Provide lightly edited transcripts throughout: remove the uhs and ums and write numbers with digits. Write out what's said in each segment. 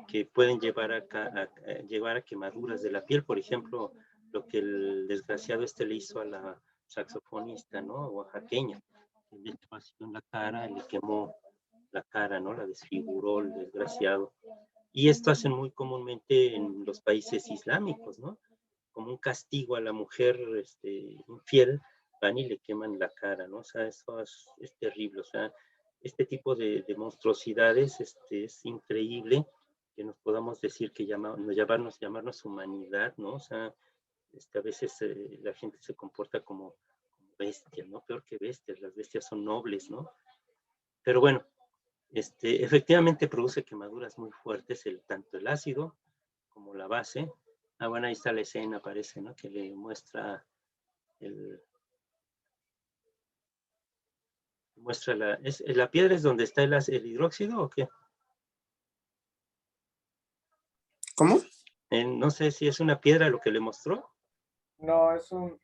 que pueden llevar llevar a quemaduras de la piel, por ejemplo, lo que el desgraciado le hizo a la saxofonista, ¿no? Oaxaqueña, que le echó ácido en la cara, le quemó la cara, ¿no? La desfiguró el desgraciado. Y esto hacen muy comúnmente en los países islámicos, ¿no? Como un castigo a la mujer infiel, van y le queman la cara, ¿no? O sea, eso es terrible, o sea, este tipo de monstruosidades es increíble que nos podamos decir que llamarnos humanidad, ¿no? O sea, a veces la gente se comporta como bestias, ¿no? Peor que bestias, las bestias son nobles, ¿no? Pero bueno, efectivamente produce quemaduras muy fuertes, tanto el ácido como la base. Ah, bueno, ahí está la escena, parece, ¿no? Que le muestra la piedra es donde está el hidróxido o qué? ¿Cómo? No sé si es una piedra lo que le mostró. No, es un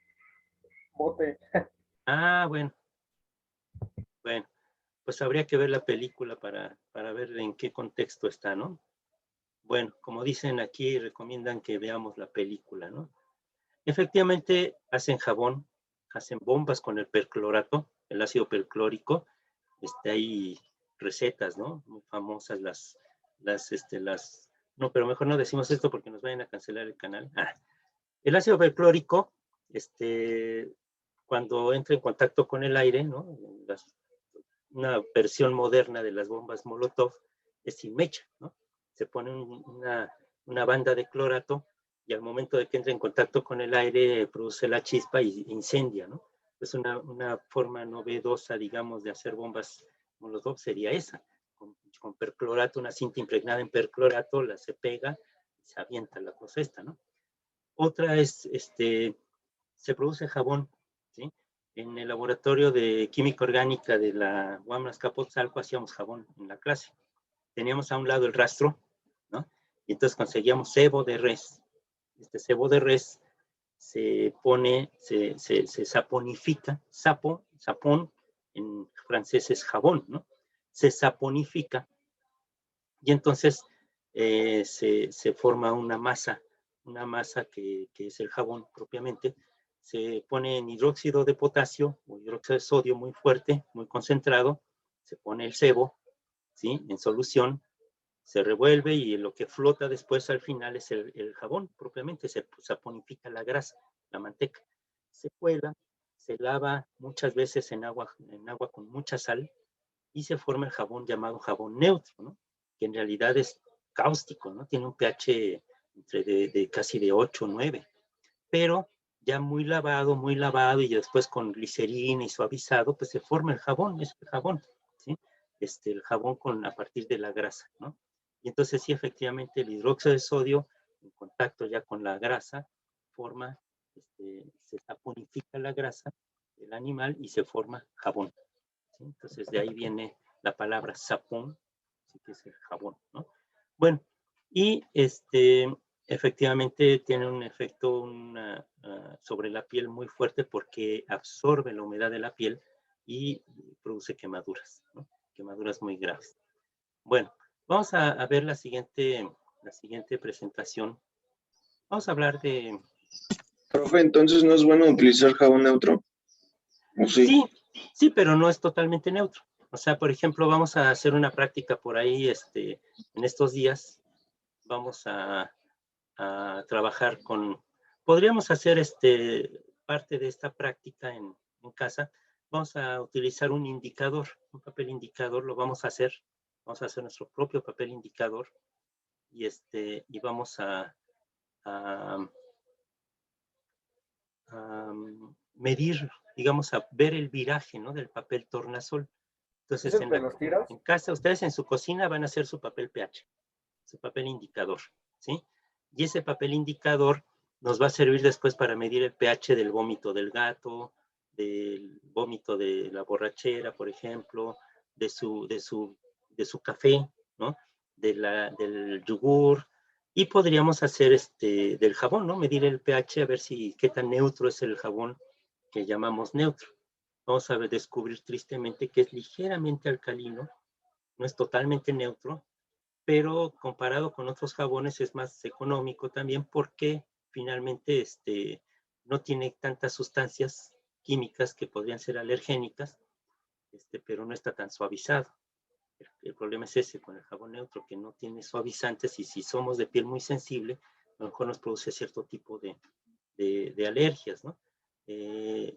bote. Ah, bueno, pues habría que ver la película para ver en qué contexto está, ¿no? Bueno, como dicen aquí, recomiendan que veamos la película, ¿no? Efectivamente, hacen jabón, hacen bombas con el perclorato, el ácido perclórico. Hay recetas, ¿no? Muy famosas no, pero mejor no decimos esto porque nos vayan a cancelar el canal. El ácido perclórico, cuando entra en contacto con el aire, ¿no? Una versión moderna de las bombas Molotov es sin mecha, ¿no? Se pone una banda de clorato y al momento de que entra en contacto con el aire produce la chispa y incendia, ¿no? Es una forma novedosa, digamos, de hacer bombas Molotov sería esa, con perclorato, una cinta impregnada en perclorato, se pega y se avienta la cosa esta, ¿no? Otra es, se produce jabón, ¿sí? En el laboratorio de química orgánica de la UAM Azcapotzalco hacíamos jabón en la clase. Teníamos a un lado el rastro, ¿no? Y entonces conseguíamos sebo de res. Este sebo de res se saponifica, sapón, en francés es jabón, ¿no? Se saponifica y entonces se forma una masa que es el jabón propiamente. Se pone en hidróxido de potasio o hidróxido de sodio muy fuerte, muy concentrado, se pone el sebo, ¿sí? En solución, se revuelve y lo que flota después al final es el jabón propiamente, se saponifica la grasa, la manteca. Se cuela, se lava muchas veces en agua con mucha sal y se forma el jabón llamado jabón neutro, ¿no? Que en realidad es cáustico, ¿no? Tiene un pH de casi de 8 o 9, pero ya muy lavado y después con glicerina y suavizado, pues se forma el jabón, ¿sí? El jabón a partir de la grasa, ¿no? Y entonces sí, efectivamente, el hidróxido de sodio en contacto ya con la grasa forma, se saponifica la grasa del animal y se forma jabón, ¿sí? Entonces de ahí viene la palabra sapón, ¿sí? Que es el jabón, ¿no? Bueno, y efectivamente tiene un efecto sobre la piel muy fuerte porque absorbe la humedad de la piel y produce quemaduras, ¿no? Quemaduras muy graves. Bueno, vamos a ver la siguiente presentación. Vamos a hablar de... Profe, entonces no es bueno utilizar jabón neutro. ¿O sí? Sí, pero no es totalmente neutro. O sea, por ejemplo, vamos a hacer una práctica por ahí en estos días. Vamos a trabajar podríamos hacer parte de esta práctica en casa. Vamos a utilizar un indicador, un papel indicador, vamos a hacer nuestro propio papel indicador y vamos a medir, digamos, a ver el viraje, ¿no? Del papel tornasol. Entonces, ¿Es el de los tiros? en casa, ustedes en su cocina van a hacer su papel pH, su papel indicador, ¿sí? Y ese papel indicador nos va a servir después para medir el pH del vómito del gato, del vómito de la borrachera, por ejemplo, de su café, ¿no? Del yogur, y podríamos hacer del jabón, ¿no? Medir el pH a ver qué tan neutro es el jabón que llamamos neutro. Vamos a descubrir tristemente que es ligeramente alcalino, no es totalmente neutro, pero comparado con otros jabones es más económico también porque finalmente no tiene tantas sustancias químicas que podrían ser alergénicas, pero no está tan suavizado. El problema es ese con el jabón neutro, que no tiene suavizantes, y si somos de piel muy sensible, a lo mejor nos produce cierto tipo de alergias, ¿no?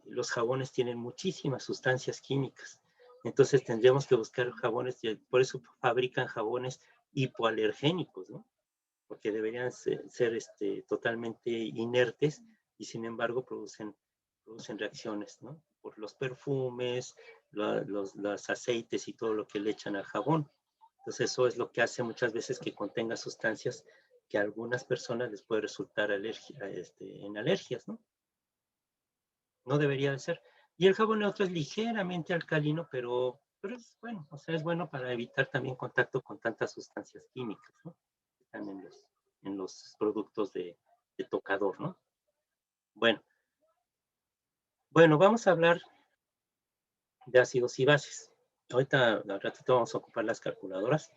Los jabones tienen muchísimas sustancias químicas, entonces tendríamos que buscar jabones, por eso fabrican jabones hipoalergénicos, ¿no? Porque deberían ser totalmente inertes y sin embargo producen reacciones, ¿no? Por los perfumes, los aceites y todo lo que le echan al jabón. Entonces eso es lo que hace muchas veces que contenga sustancias que a algunas personas les puede resultar en alergias, ¿no? No debería de ser. Y el jabón neutro es ligeramente alcalino, pero es bueno, o sea, es bueno para evitar también contacto con tantas sustancias químicas, ¿no? Que están en los productos de tocador, ¿no? Bueno, vamos a hablar de ácidos y bases. Ahorita, al ratito, vamos a ocupar las calculadoras.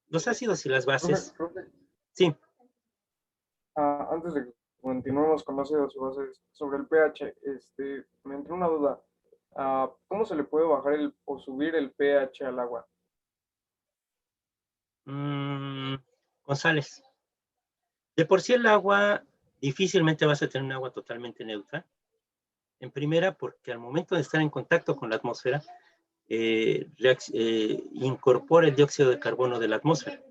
Los ácidos y las bases, Profe, sí. antes de que continuemos con ácidos y bases, sobre el pH, me entró una duda. ¿Cómo se le puede bajar o subir el pH al agua? González, de por sí el agua, difícilmente vas a tener un agua totalmente neutra. En primera, porque al momento de estar en contacto con la atmósfera, incorpora el dióxido de carbono de la atmósfera.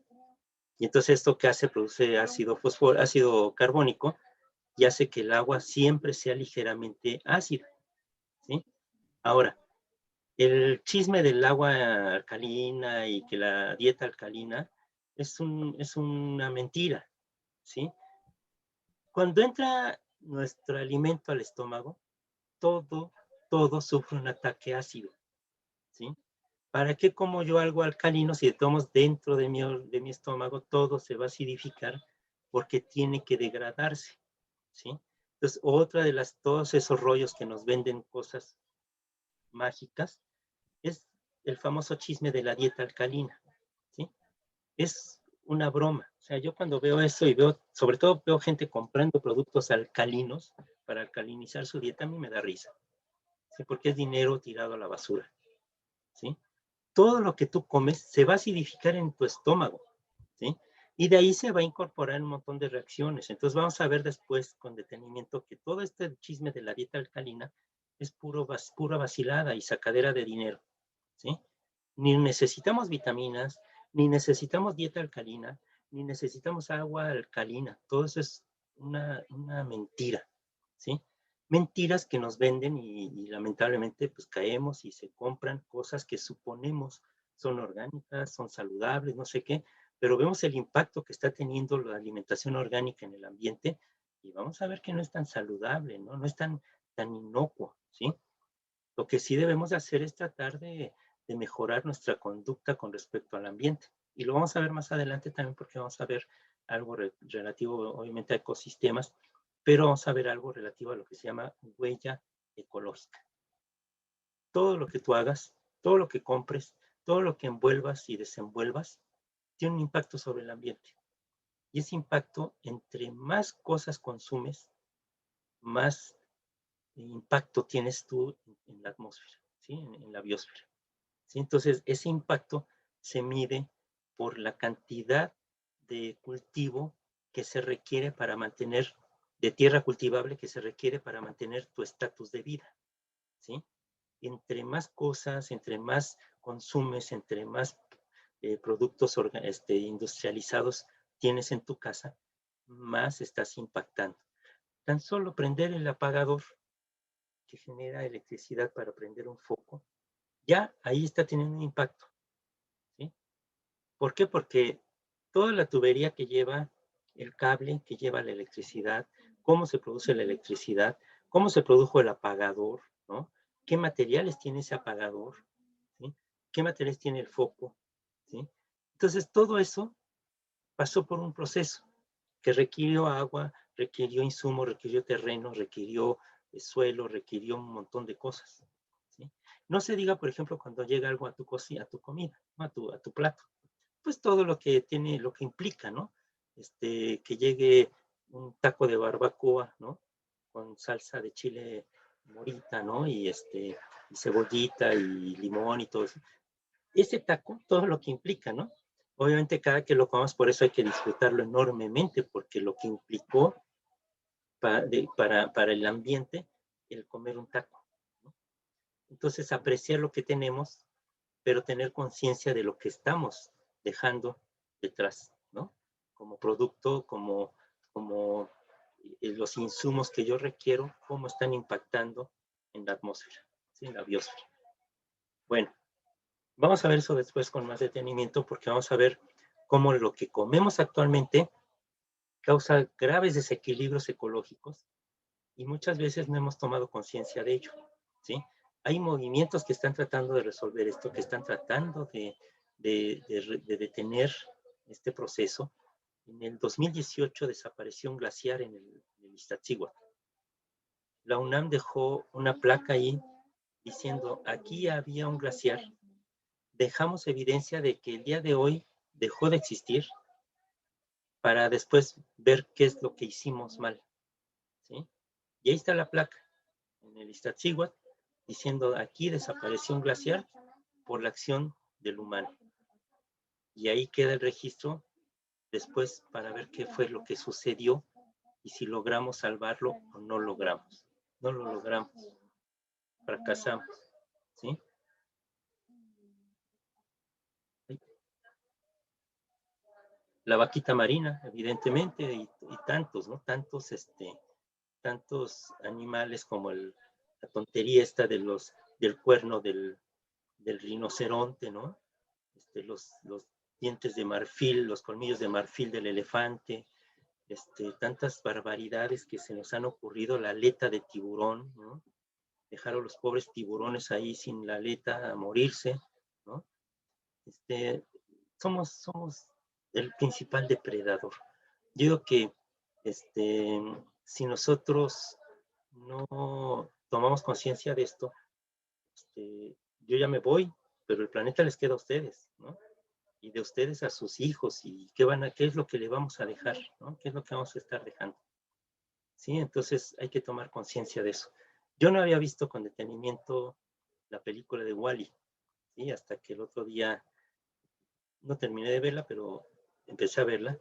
Y entonces esto que hace, produce ácido carbónico, y hace que el agua siempre sea ligeramente ácida, ¿sí? Ahora, el chisme del agua alcalina y que la dieta alcalina es una mentira, ¿sí? Cuando entra nuestro alimento al estómago, todo sufre un ataque ácido, ¿sí? ¿Para qué como yo algo alcalino si de todos dentro de mi estómago todo se va a acidificar porque tiene que degradarse, ¿sí? Entonces, otra de todos esos rollos que nos venden cosas mágicas es el famoso chisme de la dieta alcalina, ¿sí? Es una broma. O sea, yo cuando veo eso y sobre todo veo gente comprando productos alcalinos para alcalinizar su dieta, a mí me da risa, ¿sí? Porque es dinero tirado a la basura, ¿sí? Todo lo que tú comes se va a acidificar en tu estómago, ¿sí? Y de ahí se va a incorporar un montón de reacciones. Entonces vamos a ver después con detenimiento que todo este chisme de la dieta alcalina es pura vacilada y sacadera de dinero, ¿sí? Ni necesitamos vitaminas, ni necesitamos dieta alcalina, ni necesitamos agua alcalina. Todo eso es una mentira, ¿sí? Mentiras que nos venden y lamentablemente pues caemos y se compran cosas que suponemos son orgánicas, son saludables, no sé qué, pero vemos el impacto que está teniendo la alimentación orgánica en el ambiente y vamos a ver que no es tan saludable, ¿no? No es tan inocuo, ¿sí? Lo que sí debemos de hacer es tratar de mejorar nuestra conducta con respecto al ambiente. Y lo vamos a ver más adelante también porque vamos a ver algo relativo, obviamente, a ecosistemas, pero vamos a ver algo relativo a lo que se llama huella ecológica. Todo lo que tú hagas, todo lo que compres, todo lo que envuelvas y desenvuelvas, tiene un impacto sobre el ambiente. Y ese impacto, entre más cosas consumes, más impacto tienes tú en la atmósfera, ¿sí? En la biosfera, ¿sí? Entonces, ese impacto se mide por la cantidad de cultivo que se requiere para mantener, de tierra cultivable que se requiere para mantener tu estatus de vida, ¿sí? Entre más cosas, entre más consumes, entre más productos industrializados tienes en tu casa, más estás impactando. Tan solo prender el apagador que genera electricidad para prender un foco, ya ahí está teniendo un impacto, ¿sí? ¿Por qué? Porque toda la tubería que lleva el cable, que lleva la electricidad, cómo se produce la electricidad, cómo se produjo el apagador, ¿no? ¿Qué materiales tiene ese apagador? ¿Sí? ¿Qué materiales tiene el foco? ¿Sí? Entonces, todo eso pasó por un proceso que requirió agua, requirió insumos, requirió terreno, requirió suelo, requirió un montón de cosas, ¿sí? No se diga, por ejemplo, cuando llega algo a tu comida, ¿no? a tu plato. pues todo lo que tiene, lo que implica, ¿no? Que llegue un taco de barbacoa, ¿no? Con salsa de chile morita, ¿no? Y cebollita y limón y todo eso. Ese taco, todo lo que implica, ¿no? Obviamente cada que lo comamos, por eso hay que disfrutarlo enormemente, porque lo que implicó para el ambiente el comer un taco, ¿no? Entonces, apreciar lo que tenemos, pero tener conciencia de lo que estamos dejando detrás, ¿no? Como producto, como los insumos que yo requiero, cómo están impactando en la atmósfera, ¿sí? En la biosfera. Bueno, vamos a ver eso después con más detenimiento, porque vamos a ver cómo lo que comemos actualmente causa graves desequilibrios ecológicos y muchas veces no hemos tomado conciencia de ello, ¿sí? Hay movimientos que están tratando de resolver esto, que están tratando de detener este proceso. En el 2018 desapareció un glaciar en el Iztaccíhuatl. La UNAM dejó una placa ahí diciendo, aquí había un glaciar. Dejamos evidencia de que el día de hoy dejó de existir para después ver qué es lo que hicimos mal, ¿sí? Y ahí está la placa en el Iztaccíhuatl diciendo, aquí desapareció un glaciar por la acción del humano. Y ahí queda el registro después para ver qué fue lo que sucedió y si logramos salvarlo o no logramos. No lo logramos. Fracasamos, ¿sí? La vaquita marina, evidentemente, y tantos, ¿no? Tantos animales como la tontería esta del cuerno del rinoceronte, ¿no? Los dientes de marfil, los colmillos de marfil del elefante, tantas barbaridades que se nos han ocurrido, la aleta de tiburón, ¿no? Dejar a los pobres tiburones ahí sin la aleta a morirse, ¿no? Somos el principal depredador. Yo digo que si nosotros no tomamos conciencia de esto, yo ya me voy, pero el planeta les queda a ustedes, ¿no? Y de ustedes a sus hijos, y qué es lo que le vamos a dejar, ¿no? ¿Qué es lo que vamos a estar dejando? Sí, entonces hay que tomar conciencia de eso. Yo no había visto con detenimiento la película de Wall-E, ¿sí? Hasta que el otro día, no terminé de verla, pero empecé a verla.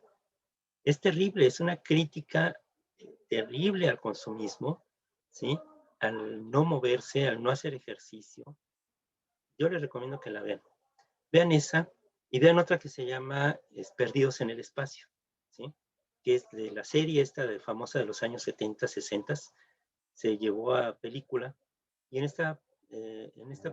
Es terrible, es una crítica terrible al consumismo, ¿sí? Al no moverse, al no hacer ejercicio. Yo les recomiendo que la vean. Vean esa y vean otra que se llama Perdidos en el Espacio, ¿sí? Que es de la serie esta de famosa de los años 70, 60, se llevó a película y en esta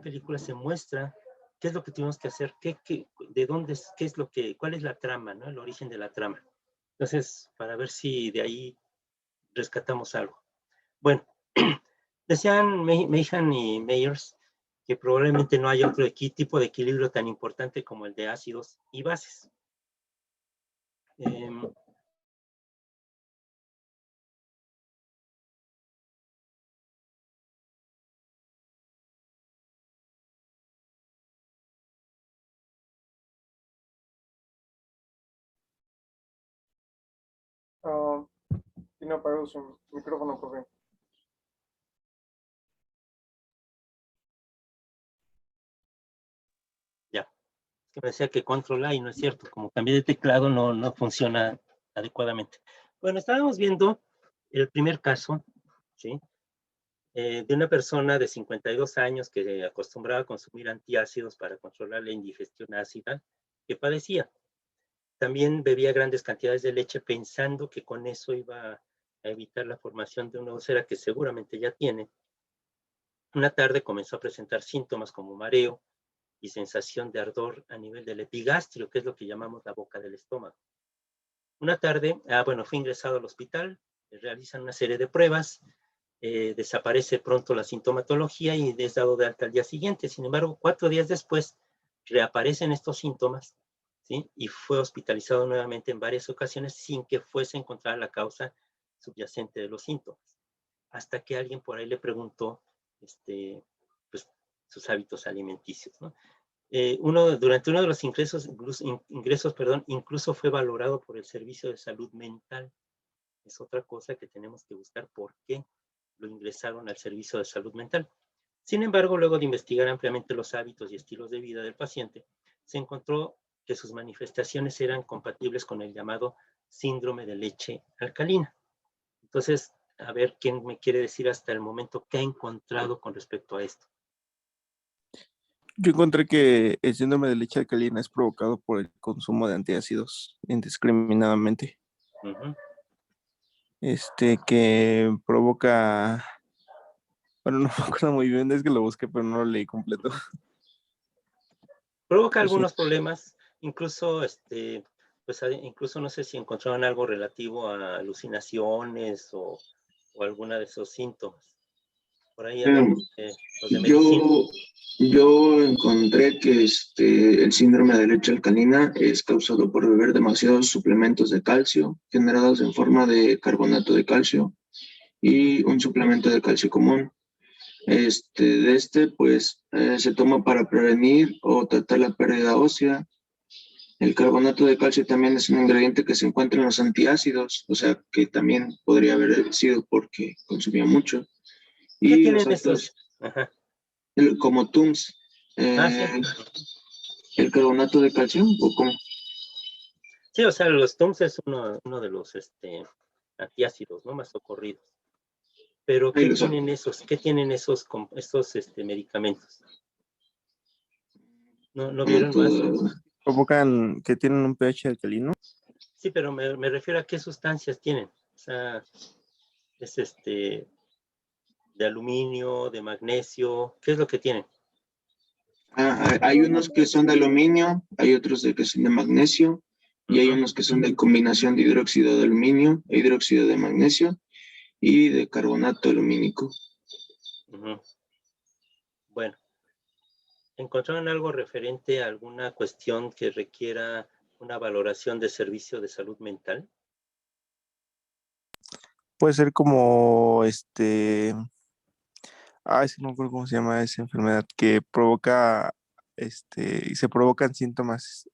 película se muestra qué es lo que tuvimos que hacer, de dónde, qué es lo que, cuál es la trama, ¿no? El origen de la trama. Entonces, para ver si de ahí rescatamos algo. Bueno, decían Mahan y Meyers que probablemente no haya otro tipo de equilibrio tan importante como el de ácidos y bases. Tiene apagado su micrófono, profe. Ya, es que me decía que control A y no es cierto, como cambié de teclado no funciona adecuadamente. Bueno, estábamos viendo el primer caso, ¿sí? De una persona de 52 años que acostumbraba a consumir antiácidos para controlar la indigestión ácida que padecía. También bebía grandes cantidades de leche pensando que con eso iba a evitar la formación de una úlcera que seguramente ya tiene. Una tarde comenzó a presentar síntomas como mareo y sensación de ardor a nivel del epigastrio, que es lo que llamamos la boca del estómago. Una tarde, fue ingresado al hospital, le realizan una serie de pruebas, desaparece pronto la sintomatología y es dado de alta al día siguiente. Sin embargo, 4 días después reaparecen estos síntomas, ¿sí? Y fue hospitalizado nuevamente en varias ocasiones sin que fuese encontrada la causa subyacente de los síntomas. Hasta que alguien por ahí le preguntó pues, sus hábitos alimenticios, ¿no? durante uno de los ingresos, incluso fue valorado por el Servicio de Salud Mental. Es otra cosa que tenemos que buscar por qué lo ingresaron al Servicio de Salud Mental. Sin embargo, luego de investigar ampliamente los hábitos y estilos de vida del paciente, se encontró que sus manifestaciones eran compatibles con el llamado síndrome de leche alcalina. Entonces, a ver quién me quiere decir hasta el momento qué ha encontrado con respecto a esto. Yo encontré que el síndrome de leche alcalina es provocado por el consumo de antiácidos indiscriminadamente. Uh-huh. Que provoca... Bueno, no me acuerdo muy bien, es que lo busqué, pero no lo leí completo. Provoca algunos problemas, incluso, pues incluso no sé si encontraron algo relativo a alucinaciones o alguna de esos síntomas. Por ahí los de medicina. Yo encontré que el síndrome de leche alcalina es causado por beber demasiados suplementos de calcio generados en forma de carbonato de calcio y un suplemento de calcio común. Pues se toma para prevenir o tratar la pérdida ósea. El carbonato de calcio también es un ingrediente que se encuentra en los antiácidos, o sea que también podría haber sido porque consumía mucho. ¿Qué Y tienen los esos? otros, como TUMS, Sí. el carbonato de calcio, ¿o cómo? Sí, o sea, los TUMS es uno de los antiácidos, ¿no? Más socorridos. Pero ¿qué tienen esos? ¿Qué tienen estos medicamentos? ¿No vieron más? Provocan que tienen un pH alcalino. Sí, pero me refiero a qué sustancias tienen. O sea, es de aluminio, de magnesio, ¿qué es lo que tienen? Hay unos que son de aluminio, hay otros que son de magnesio, y hay unos que son de combinación de hidróxido de aluminio, hidróxido de magnesio y de carbonato alumínico. Bueno, ¿encontraron algo referente a alguna cuestión que requiera una valoración de servicio de salud mental? Puede ser como es que no me acuerdo cómo se llama esa enfermedad que provoca y se provocan síntomas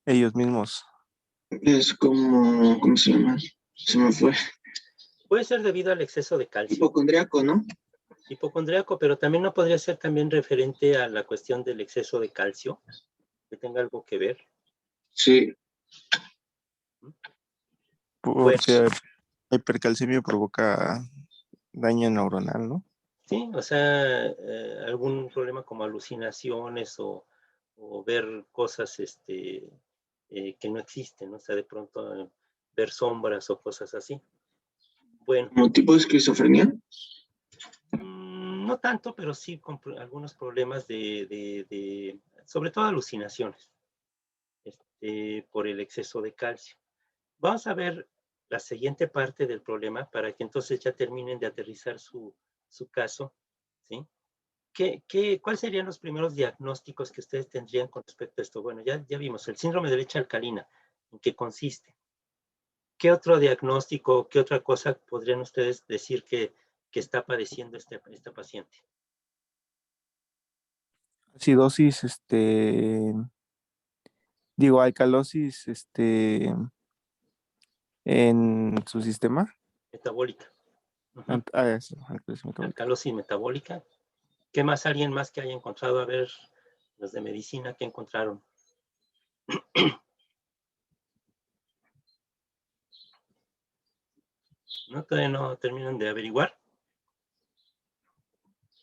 ellos mismos. Es como, ¿cómo se llama? Se me fue. Puede ser debido al exceso de calcio. Hipocondriaco, ¿no? Hipocondriaco, pero también no podría ser también referente a la cuestión del exceso de calcio, que tenga algo que ver. Sí. Porque la hipercalcemia provoca daño neuronal, ¿no? Sí, o sea, algún problema como alucinaciones o ver cosas que no existen, ¿no? O sea, de pronto ver sombras o cosas así. Bueno. ¿Como tipo de esquizofrenia? No tanto, pero sí con algunos problemas sobre todo alucinaciones, por el exceso de calcio. Vamos a ver la siguiente parte del problema para que entonces ya terminen de aterrizar su caso, ¿sí? ¿Cuáles serían los primeros diagnósticos que ustedes tendrían con respecto a esto? Bueno, ya vimos el síndrome de leche alcalina, ¿en qué consiste? ¿Qué otro diagnóstico, qué otra cosa podrían ustedes decir que está padeciendo esta paciente? Acidosis, alcalosis, en su sistema. Metabólica. Eso, alcalosis metabólica. Alcalosis metabólica. ¿Qué más? ¿Alguien más que haya encontrado? A ver, los de medicina, ¿qué encontraron? ¿No? Todavía no terminan de averiguar.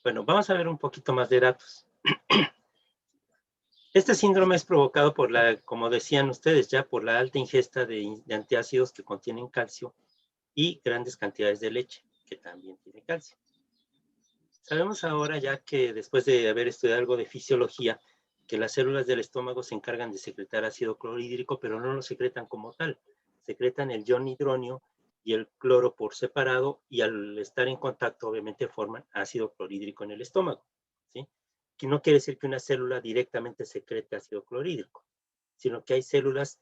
Bueno, vamos a ver un poquito más de datos. Este síndrome es provocado por como decían ustedes ya, por la alta ingesta de antiácidos que contienen calcio y grandes cantidades de leche, que también tiene calcio. Sabemos ahora ya que después de haber estudiado algo de fisiología, que las células del estómago se encargan de secretar ácido clorhídrico, pero no lo secretan como tal. Secretan el ion hidronio y el cloro por separado, y al estar en contacto obviamente forman ácido clorhídrico en el estómago, ¿sí? Que no quiere decir que una célula directamente secrete ácido clorhídrico, sino que hay células,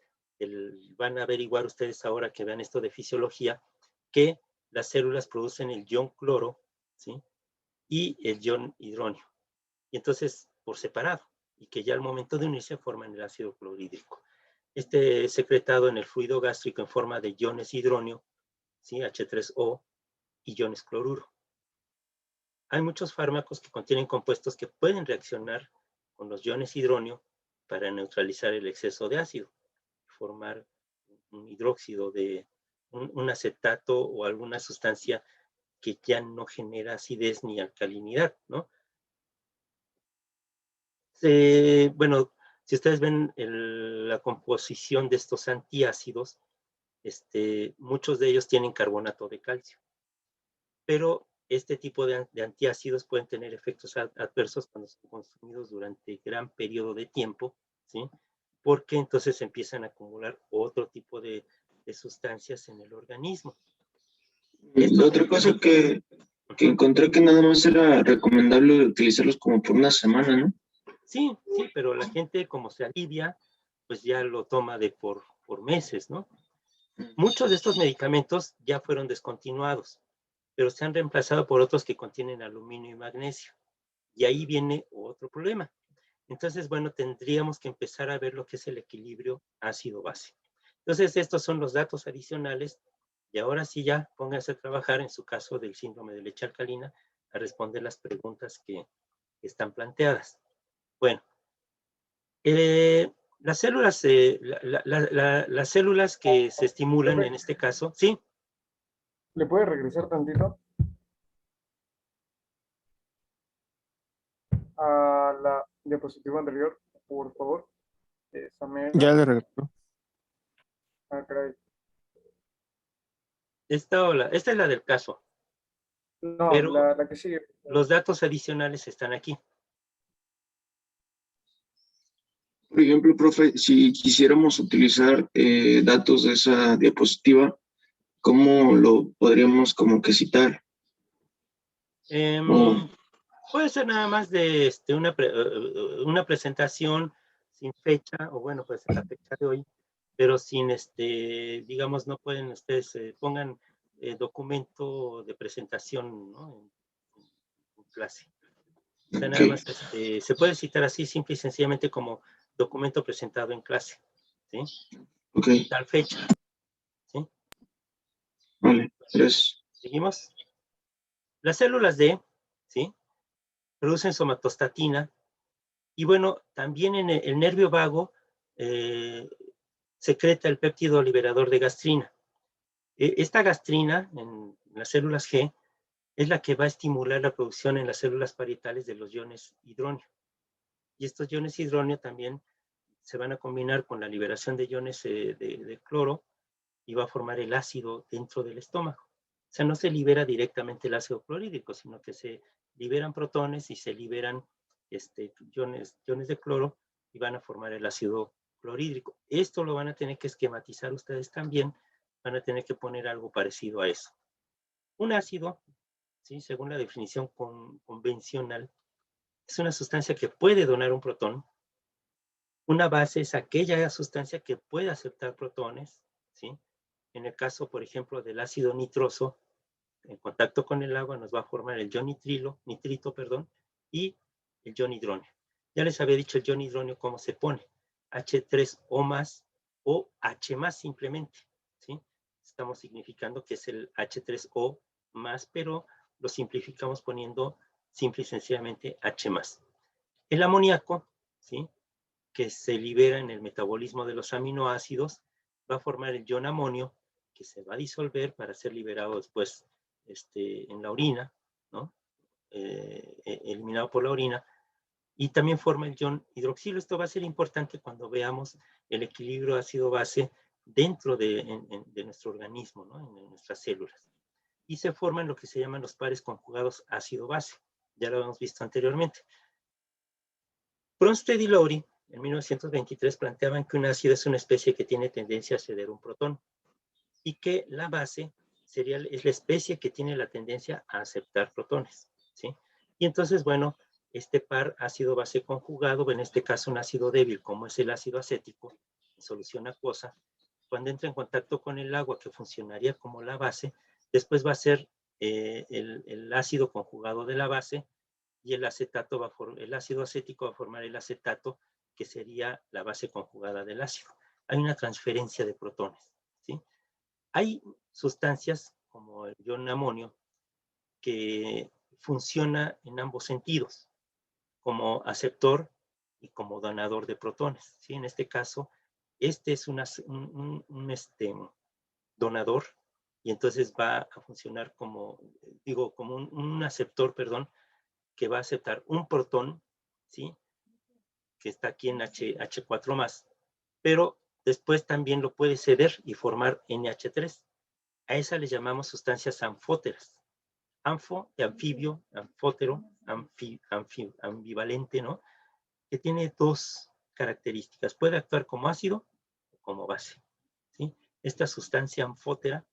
van a averiguar ustedes ahora que vean esto de fisiología, que las células producen el ion cloro, ¿sí? Y el ion hidronio. Y entonces por separado y que ya al momento de unirse forman el ácido clorhídrico. Este es secretado en el fluido gástrico en forma de iones hidronio, ¿sí? H3O y iones cloruro. Hay muchos fármacos que contienen compuestos que pueden reaccionar con los iones hidronio para neutralizar el exceso de ácido, formar un hidróxido de un acetato o alguna sustancia que ya no genera acidez ni alcalinidad, ¿no? Bueno, si ustedes ven la composición de estos antiácidos, muchos de ellos tienen carbonato de calcio. Pero este tipo de antiácidos pueden tener efectos adversos cuando son consumidos durante gran periodo de tiempo, ¿sí? Porque entonces empiezan a acumular otro tipo de sustancias en el organismo. La otra cosa que encontré que nada más era recomendable utilizarlos como por una semana, ¿no? Sí, sí, pero la gente como se alivia, pues ya lo toma por meses, ¿no? Muchos de estos medicamentos ya fueron descontinuados, pero se han reemplazado por otros que contienen aluminio y magnesio. Y ahí viene otro problema. Entonces, bueno, tendríamos que empezar a ver lo que es el equilibrio ácido-base. Entonces, estos son los datos adicionales. Y ahora sí ya pónganse a trabajar en su caso del síndrome de leche alcalina a responder las preguntas que están planteadas. Bueno, las células, las células que se estimulan en este caso, ¿sí? ¿Le puede regresar tantito a la diapositiva anterior, por favor? Esa mera. Ya le regresó. Ah, caray. Esta es la del caso, No, pero la que sigue. los datos adicionales están aquí. Por ejemplo, profe, si quisiéramos utilizar datos de esa diapositiva, ¿cómo lo podríamos como que citar? O, Puede ser nada más de una presentación sin fecha, o bueno, pues la fecha de hoy, pero sin, digamos, no pueden ustedes, pongan documento de presentación, ¿no? En clase. O sea, nada ok, más se puede citar así, simple y sencillamente como documento presentado en clase, ¿sí? ok, Tal fecha, ¿sí? vale, gracias. Seguimos. Las células D, ¿sí? Producen somatostatina. Y bueno, también en el nervio vago secreta el péptido liberador de gastrina. Esta gastrina en las células G es la que va a estimular la producción en las células parietales de los iones hidronio. Y estos iones hidronio también se van a combinar con la liberación de iones de cloro y va a formar el ácido dentro del estómago. O sea, no se libera directamente el ácido clorhídrico, sino que se liberan protones y se liberan iones de cloro y van a formar el ácido clorhídrico. Esto lo van a tener que esquematizar ustedes también, van a tener que poner algo parecido a eso. Un ácido, ¿sí? Según la definición convencional, es una sustancia que puede donar un protón. Una base es aquella sustancia que puede aceptar protones, ¿sí? En el caso, por ejemplo, del ácido nitroso, en contacto con el agua nos va a formar el ion nitrito, y el ion hidronio. Ya les había dicho el ion hidronio cómo se pone. H3O más o H más simplemente, ¿sí? Estamos significando que es el H3O más, pero lo simplificamos poniendo simple y sencillamente H más. El amoníaco, ¿sí? Que se libera en el metabolismo de los aminoácidos, va a formar el ion amonio, que se va a disolver para ser liberado después en la orina, ¿no? Eliminado por la orina, y también forma el ion hidroxilo. Esto va a ser importante cuando veamos el equilibrio ácido-base dentro de nuestro organismo, ¿no? En nuestras células. Y se forman lo que se llaman los pares conjugados ácido-base. Ya lo hemos visto anteriormente. Bronsted y Lowry en 1923 planteaban que un ácido es una especie que tiene tendencia a ceder un protón y que la base es la especie que tiene la tendencia a aceptar protones, ¿sí? Y entonces, bueno, este par ácido-base conjugado, en este caso un ácido débil como es el ácido acético, en solución acuosa, cuando entra en contacto con el agua que funcionaría como la base, después va a ser el ácido conjugado de la base y el acetato el ácido acético va a formar el acetato, que sería la base conjugada del ácido. Hay una transferencia de protones, ¿sí? Hay sustancias como el ion amonio que funciona en ambos sentidos, como aceptor y como donador de protones, ¿sí? En este caso, este es un donador, y entonces va a funcionar como, digo, como un aceptor, perdón, que va a aceptar un protón, ¿sí? Que está aquí en H4+, pero después también lo puede ceder y formar NH3. A esa le llamamos sustancias anfóteras. Anfo de anfibio, anfótero, ambivalente, ¿no? Que tiene dos características. Puede actuar como ácido o como base, ¿sí? Esta sustancia anfótera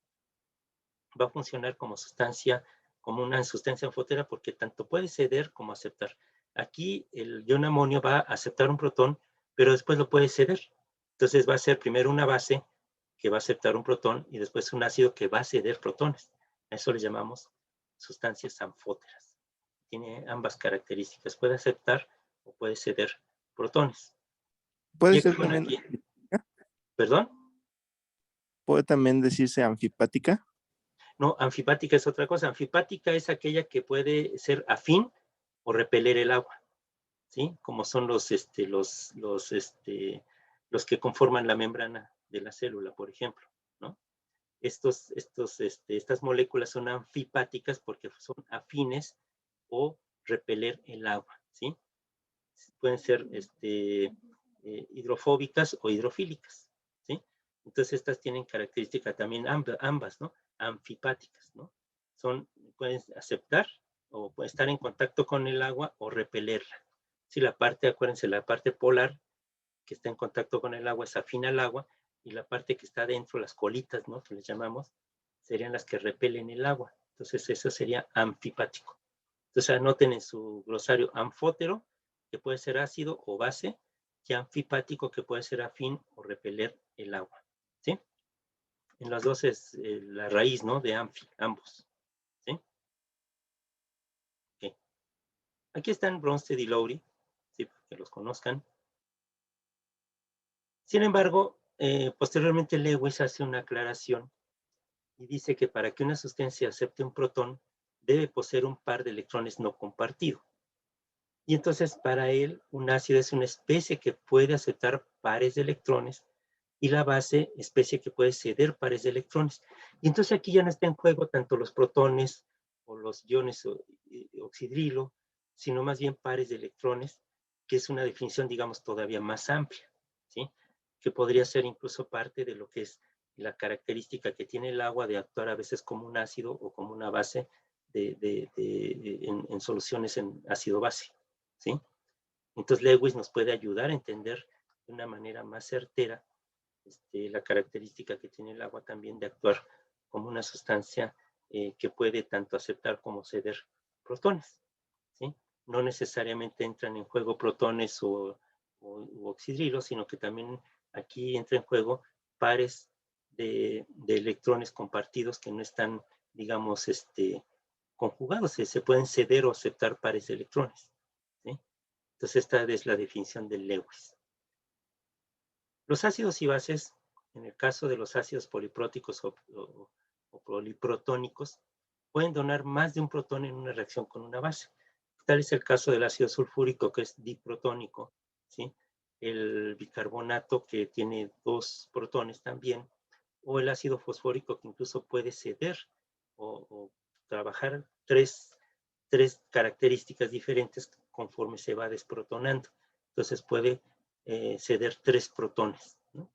va a funcionar como una sustancia anfótera, porque tanto puede ceder como aceptar. Aquí el ion amonio va a aceptar un protón, pero después lo puede ceder. Entonces va a ser primero una base que va a aceptar un protón y después un ácido que va a ceder protones. A eso le llamamos sustancias anfóteras. Tiene ambas características. Puede aceptar o puede ceder protones. Puede Y ser bueno, también, aquí, ¿perdón? puede también decirse anfipática. No, anfipática es otra cosa. Anfipática es aquella que puede ser afín o repeler el agua, ¿sí? Como son los que conforman la membrana de la célula, por ejemplo, ¿no? Estas moléculas son anfipáticas porque son afines o repeler el agua, ¿sí? Pueden ser hidrofóbicas o hidrofílicas, ¿sí? Entonces estas tienen características también ambas, ¿no? Anfipáticas, ¿no? Pueden aceptar o pueden estar en contacto con el agua o repelerla. Si la parte, acuérdense, la parte polar que está en contacto con el agua es afín al agua, y la parte que está dentro, las colitas, ¿no? Que les llamamos, serían las que repelen el agua. Entonces eso sería anfipático. Entonces anoten en su glosario anfótero, que puede ser ácido o base, y anfipático, que puede ser afín o repeler el agua, ¿sí? En las dos es la raíz, ¿no? De anfi, ambos, ¿sí? Okay. Aquí están Bronsted y Lowry, ¿sí? Para que los conozcan. Sin embargo, posteriormente Lewis hace una aclaración y dice que para que una sustancia acepte un protón, debe poseer un par de electrones no compartido. Y entonces para él un ácido es una especie que puede aceptar pares de electrones, y la base especie que puede ceder pares de electrones. Y entonces aquí ya no está en juego tanto los protones o los iones oxidrilo, sino más bien pares de electrones, que es una definición, digamos, todavía más amplia, ¿sí? Que podría ser incluso parte de lo que es la característica que tiene el agua de actuar a veces como un ácido o como una base en soluciones en ácido-base, ¿sí? Entonces Lewis nos puede ayudar a entender de una manera más certera la característica que tiene el agua también de actuar como una sustancia que puede tanto aceptar como ceder protones, ¿sí? No necesariamente entran en juego protones u oxidrilos, sino que también aquí entra en juego pares de electrones compartidos que no están, digamos, conjugados, se pueden ceder o aceptar pares de electrones, ¿sí? Entonces esta es la definición de Lewis. Los ácidos y bases, en el caso de los ácidos polipróticos o poliprotónicos, pueden donar más de un protón en una reacción con una base. Tal es el caso del ácido sulfúrico, que es diprotónico, ¿sí? El bicarbonato, que tiene 2 protones también, o el ácido fosfórico, que incluso puede ceder o trabajar tres características diferentes conforme se va desprotonando. Entonces puede ceder 3 protones, ¿no?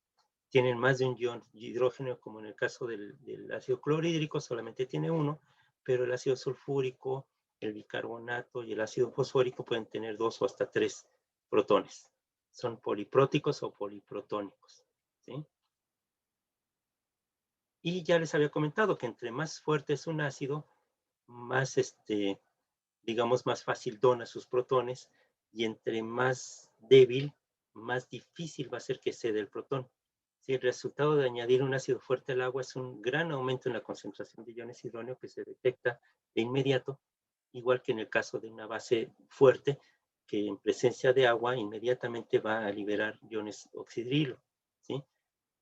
Tienen más de un ion hidrógeno, como en el caso del ácido clorhídrico, solamente tiene 1, pero el ácido sulfúrico, el bicarbonato y el ácido fosfórico pueden tener 2 o hasta 3 protones. Son polipróticos o poliprotónicos, ¿sí? Y ya les había comentado que entre más fuerte es un ácido, más digamos, más fácil dona sus protones, y entre más débil, más difícil va a ser que ceda el protón. Si el resultado de añadir un ácido fuerte al agua es un gran aumento en la concentración de iones hidrógeno que se detecta de inmediato, igual que en el caso de una base fuerte, que en presencia de agua inmediatamente va a liberar iones oxidrilo, ¿sí?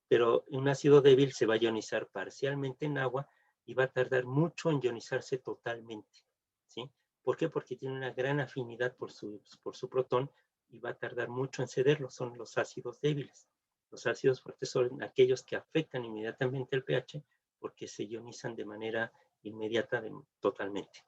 Pero un ácido débil se va a ionizar parcialmente en agua y va a tardar mucho en ionizarse totalmente, ¿sí? ¿Por qué? Porque tiene una gran afinidad por su protón y va a tardar mucho en cederlo. Son los ácidos débiles. Los ácidos fuertes son aquellos que afectan inmediatamente el pH porque se ionizan de manera inmediata totalmente.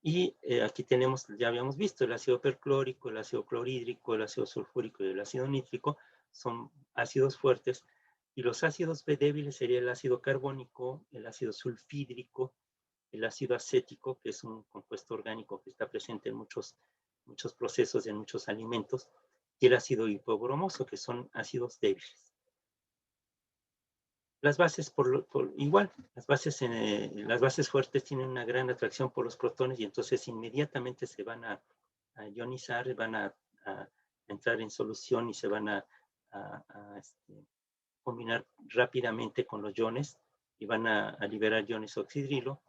Y aquí tenemos, ya habíamos visto, el ácido perclórico, el ácido clorhídrico, el ácido sulfúrico y el ácido nítrico son ácidos fuertes. Y los ácidos B débiles sería el ácido carbónico, el ácido sulfídrico, el ácido acético, que es un compuesto orgánico que está presente en muchos procesos, en muchos alimentos, y el ácido hipobromoso, que son ácidos débiles. Las bases, igual, las bases fuertes tienen una gran atracción por los protones y entonces inmediatamente se van a ionizar, van a entrar en solución y se van a combinar rápidamente con los iones y van a liberar iones oxidrilo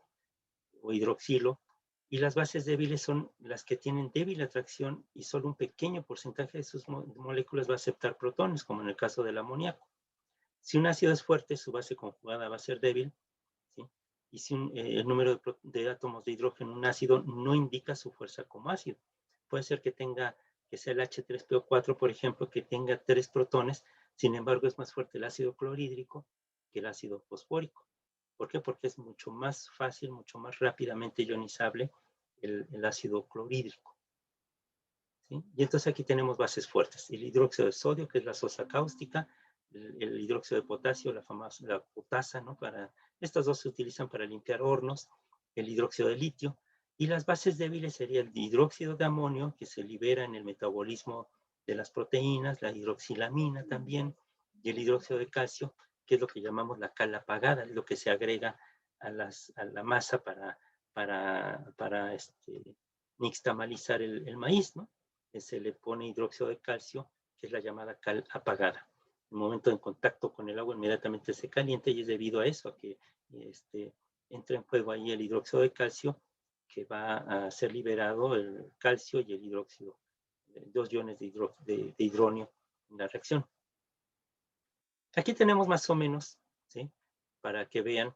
o hidroxilo. Y las bases débiles son las que tienen débil atracción y solo un pequeño porcentaje de sus moléculas va a aceptar protones, como en el caso del amoníaco. Si un ácido es fuerte, su base conjugada va a ser débil, ¿sí? Y si el número de átomos de hidrógeno en un ácido no indica su fuerza como ácido. Puede ser que sea el H3PO4, por ejemplo, que tenga 3 protones, sin embargo es más fuerte el ácido clorhídrico que el ácido fosfórico. ¿Por qué? Porque es mucho más fácil, mucho más rápidamente ionizable el ácido clorhídrico, ¿sí? Y entonces aquí tenemos bases fuertes. El hidróxido de sodio, que es la sosa cáustica, el hidróxido de potasio, la potasa, ¿no? Estas dos se utilizan para limpiar hornos, el hidróxido de litio, y las bases débiles sería el hidróxido de amonio, que se libera en el metabolismo de las proteínas, la hidroxilamina también, y el hidróxido de calcio, que es lo que llamamos la cal apagada, es lo que se agrega a la masa para nixtamalizar el maíz, ¿no? Se le pone hidróxido de calcio, que es la llamada cal apagada. El momento en contacto con el agua inmediatamente se calienta y es debido a eso, a que entra en juego ahí el hidróxido de calcio, que va a ser liberado el calcio y el hidróxido, 2 iones de hidróneo en la reacción. Aquí tenemos más o menos, ¿sí? Para que vean,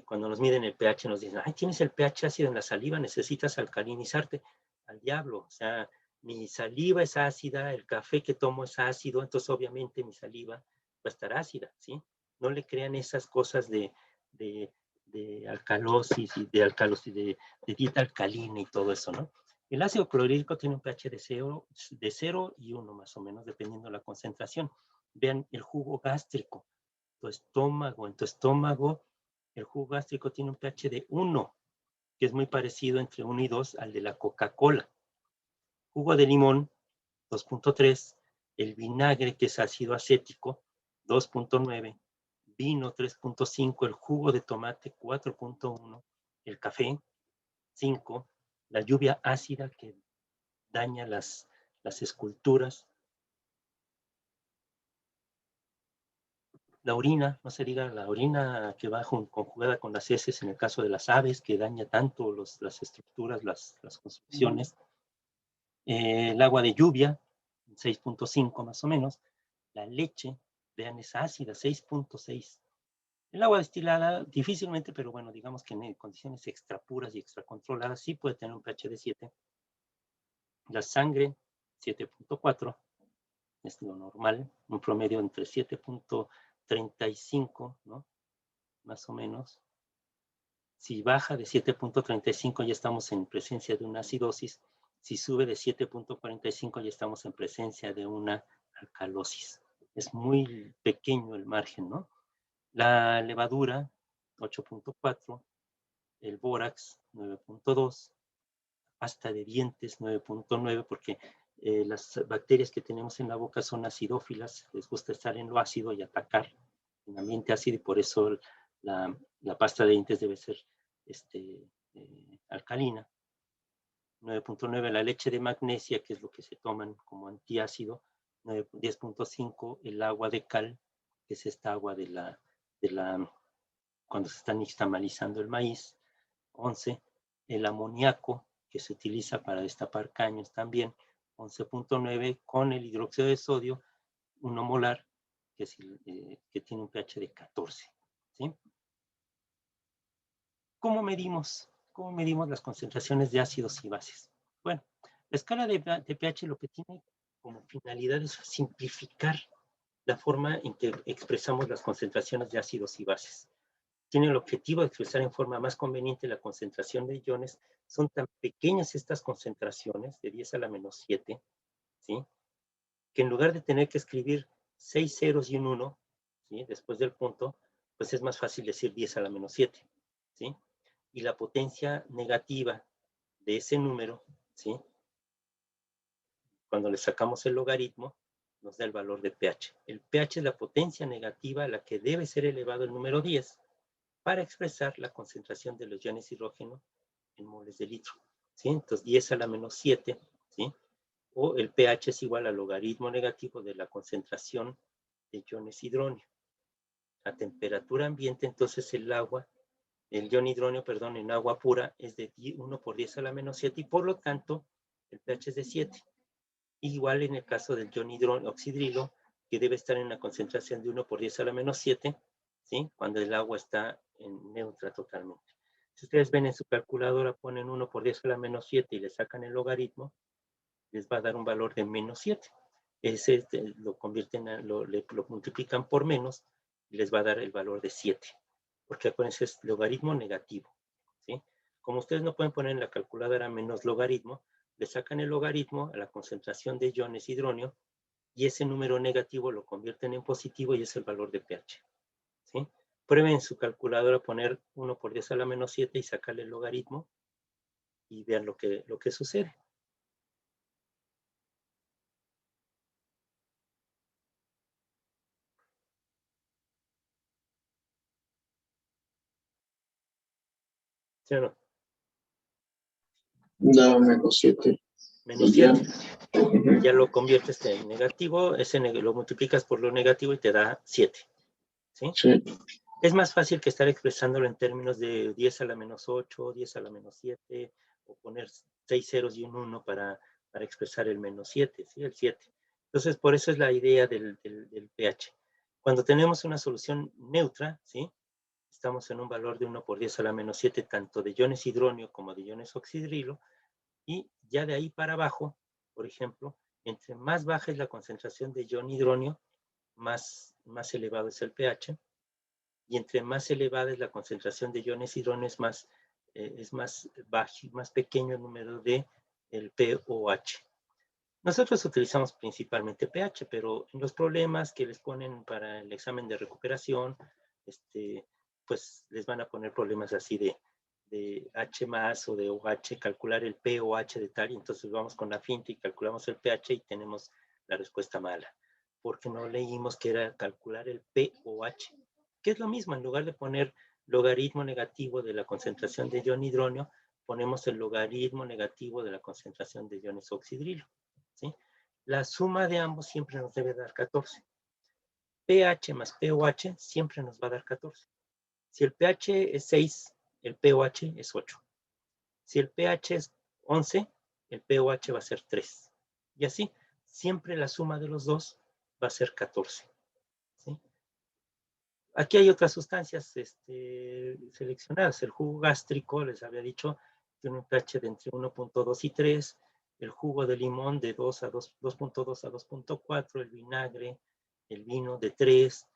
cuando nos miden el pH nos dicen, ay, tienes el pH ácido en la saliva, necesitas alcalinizarte. Al diablo, o sea, mi saliva es ácida, el café que tomo es ácido, entonces obviamente mi saliva va a estar ácida, ¿sí? No le crean esas cosas de alcalosis y de dieta alcalina y todo eso, ¿no? El ácido clorhídrico tiene un pH de 0 y 1 más o menos, dependiendo de la concentración. Vean el jugo gástrico, en tu estómago, el jugo gástrico tiene un pH de 1, que es muy parecido entre 1 y 2 al de la Coca-Cola. Jugo de limón, 2.3, el vinagre, que es ácido acético, 2.9, vino, 3.5, el jugo de tomate, 4.1, el café, 5, la lluvia ácida que daña las esculturas, la orina, no se diga, la orina que va conjugada con las heces en el caso de las aves, que daña tanto las estructuras, las construcciones. El agua de lluvia, 6.5 más o menos. La leche, vean, es ácida, 6.6. El agua destilada, difícilmente, pero bueno, digamos que en condiciones extra puras y extra controladas, sí puede tener un pH de 7. La sangre, 7.4, es lo normal, un promedio entre 7.35, ¿no? Más o menos. Si baja de 7.35 ya estamos en presencia de una acidosis. Si sube de 7.45 ya estamos en presencia de una alcalosis. Es muy pequeño el margen, ¿no? La levadura, 8.4, el bórax, 9.2, pasta de dientes, 9.9, porque las bacterias que tenemos en la boca son acidófilas, les gusta estar en lo ácido y atacar en ambiente ácido, y por eso la pasta de dientes debe ser alcalina. 9.9, la leche de magnesia, que es lo que se toman como antiácido. 10.5, el agua de cal, que es esta agua cuando se está nixtamalizando el maíz. 11, el amoníaco, que se utiliza para destapar caños también, 11.9, con el hidróxido de sodio, 1 molar, que tiene un pH de 14. ¿Sí? ¿Cómo medimos las concentraciones de ácidos y bases? Bueno, la escala de pH lo que tiene como finalidad es simplificar la forma en que expresamos las concentraciones de ácidos y bases. Tiene el objetivo de expresar en forma más conveniente la concentración de iones. Son tan pequeñas estas concentraciones, de 10 a la menos 7, ¿sí?, que en lugar de tener que escribir 6 ceros y un 1, ¿sí?, después del punto, pues es más fácil decir 10 a la menos 7, ¿sí? Y la potencia negativa de ese número, ¿sí?, cuando le sacamos el logaritmo, nos da el valor de pH. El pH es la potencia negativa a la que debe ser elevado el número 10 para expresar la concentración de los iones hidrógeno en moles de litro, ¿sí? Entonces 10 a la menos 7, ¿sí?, o el pH es igual al logaritmo negativo de la concentración de iones hidrógeno. A temperatura ambiente, entonces el ion hidrógeno, perdón, en agua pura es de 1 por 10 a la menos 7 y por lo tanto el pH es de 7. Igual en el caso del ion hidrógeno oxidrilo, que debe estar en una concentración de 1 por 10 a la menos 7, ¿sí?, cuando el agua está en neutra totalmente. Si ustedes ven en su calculadora, ponen 1 por 10 a la menos 7 y le sacan el logaritmo, les va a dar un valor de menos 7. Ese lo convierten, lo multiplican por menos y les va a dar el valor de 7. Porque acuérdense, es logaritmo negativo, ¿sí? Como ustedes no pueden poner en la calculadora menos logaritmo, le sacan el logaritmo a la concentración de iones hidrógeno y ese número negativo lo convierten en positivo y es el valor de pH, ¿sí? Prueben en su calculadora poner 1 por 10 a la menos 7 y sacarle el logaritmo y vean lo que sucede. ¿Sí o no? Da menos 7. Menos 7. Ya lo conviertes en negativo, lo multiplicas por lo negativo y te da 7. ¿Sí? Sí. Es más fácil que estar expresándolo en términos de 10 a la menos 8, 10 a la menos 7, o poner 6 ceros y un 1 para expresar el menos 7, ¿sí?, el 7. Entonces, por eso es la idea del pH. Cuando tenemos una solución neutra, ¿sí?, estamos en un valor de 1 por 10 a la menos 7, tanto de iones hidrógeno como de iones oxidrilo, y ya de ahí para abajo, por ejemplo, entre más baja es la concentración de ion hidrógeno, más elevado es el pH, y entre más elevada es la concentración de iones hidrógeno, es más bajo, más pequeño el número de el pOH. Nosotros utilizamos principalmente pH, pero en los problemas que les ponen para el examen de recuperación, pues les van a poner problemas así de H más o de OH, calcular el pOH de tal, y entonces vamos con la finta y calculamos el pH y tenemos la respuesta mala, porque no leímos que era calcular el pOH, que es lo mismo. En lugar de poner logaritmo negativo de la concentración de ion hidrógeno, ponemos el logaritmo negativo de la concentración de iones oxidrilo, ¿sí? La suma de ambos siempre nos debe dar 14. pH más pOH siempre nos va a dar 14. Si el pH es 6, el pOH es 8. Si el pH es 11, el pOH va a ser 3. Y así, siempre la suma de los dos va a ser 14. ¿Sí? Aquí hay otras sustancias seleccionadas. El jugo gástrico, les había dicho, tiene un pH de entre 1.2 y 3. El jugo de limón de 2.2 a 2.4. El vinagre, el vino de 3.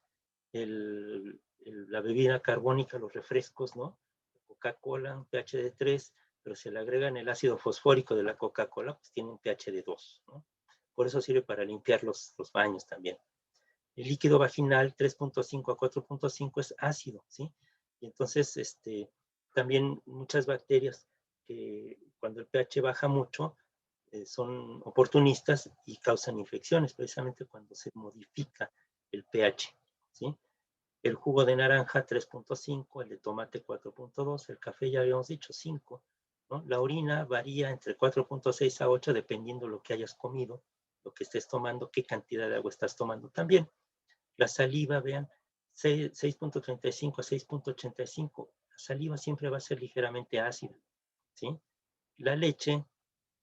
La bebida carbónica, los refrescos, ¿no? Coca-Cola, un pH de 3, pero se le agregan el ácido fosfórico de la Coca-Cola, pues tiene un pH de 2, ¿no? Por eso sirve para limpiar los baños también. El líquido vaginal 3.5 a 4.5 es ácido, ¿sí? Y entonces, también muchas bacterias que cuando el pH baja mucho, son oportunistas y causan infecciones, precisamente cuando se modifica el pH, ¿sí? El jugo de naranja 3.5, el de tomate 4.2, el café ya habíamos dicho 5, ¿no? La orina varía entre 4.6 a 8 dependiendo lo que hayas comido, lo que estés tomando, qué cantidad de agua estás tomando también. La saliva, vean, 6.35 a 6.85, saliva siempre va a ser ligeramente ácida, ¿sí? La leche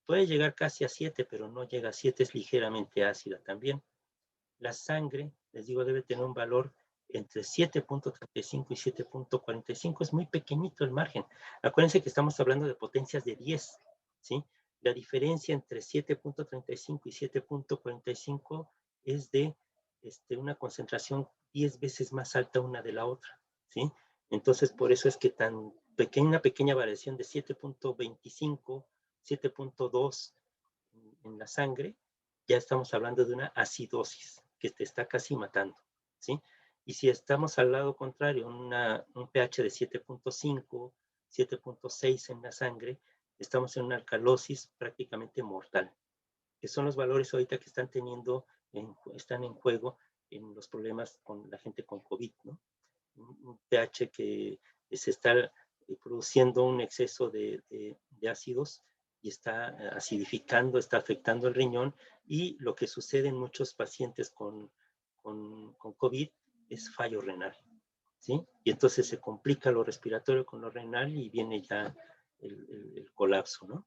puede llegar casi a 7, pero no llega a 7, es ligeramente ácida también. La sangre, les digo, debe tener un valor entre 7.35 y 7.45, es muy pequeñito el margen. Acuérdense que estamos hablando de potencias de 10, ¿sí? La diferencia entre 7.35 y 7.45 es de una concentración 10 veces más alta una de la otra, ¿sí? Entonces, por eso es que una pequeña variación de 7.25, 7.2 en la sangre, ya estamos hablando de una acidosis que te está casi matando, ¿sí? Y si estamos al lado contrario, un pH de 7.5, 7.6 en la sangre, estamos en una alcalosis prácticamente mortal, que son los valores ahorita que están en juego en los problemas con la gente con COVID, ¿no? Un pH que se está produciendo un exceso de ácidos y está acidificando, está afectando el riñón, y lo que sucede en muchos pacientes con COVID es fallo renal, ¿sí? Y entonces se complica lo respiratorio con lo renal y viene ya el colapso, ¿no?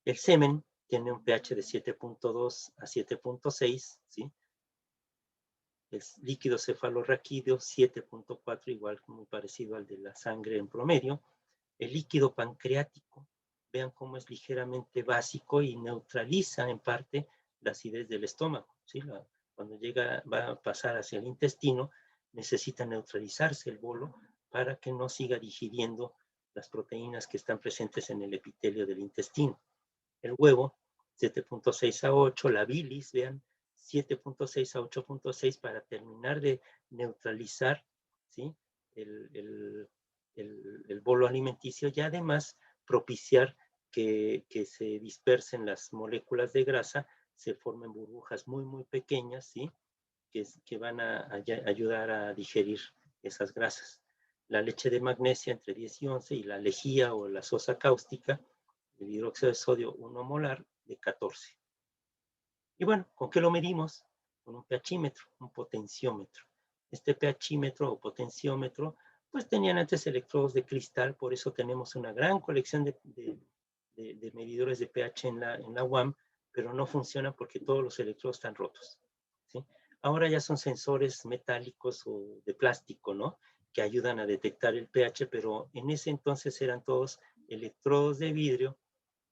El semen tiene un pH de 7.2 a 7.6, ¿sí? El líquido cefalorraquídeo 7.4, igual muy parecido al de la sangre en promedio. El líquido pancreático, vean cómo es ligeramente básico y neutraliza en parte la acidez del estómago, ¿sí? Cuando va a pasar hacia el intestino, necesita neutralizarse el bolo para que no siga digiriendo las proteínas que están presentes en el epitelio del intestino. El huevo, 7.6 a 8, la bilis, vean, 7.6 a 8.6 para terminar de neutralizar, ¿sí? el bolo alimenticio, y además propiciar que se dispersen las moléculas de grasa, se formen burbujas muy, muy pequeñas, ¿sí? que van a ayudar a digerir esas grasas. La leche de magnesia entre 10 y 11, y la lejía o la sosa cáustica, el hidróxido de sodio 1 molar de 14. Y bueno, ¿con qué lo medimos? Con un pHímetro, un potenciómetro. Este pHímetro o potenciómetro, pues tenían antes electrodos de cristal, por eso tenemos una gran colección de medidores de pH en la UAM, pero no funcionan porque todos los electrodos están rotos, ¿sí? Ahora ya son sensores metálicos o de plástico, ¿no? Que ayudan a detectar el pH, pero en ese entonces eran todos electrodos de vidrio,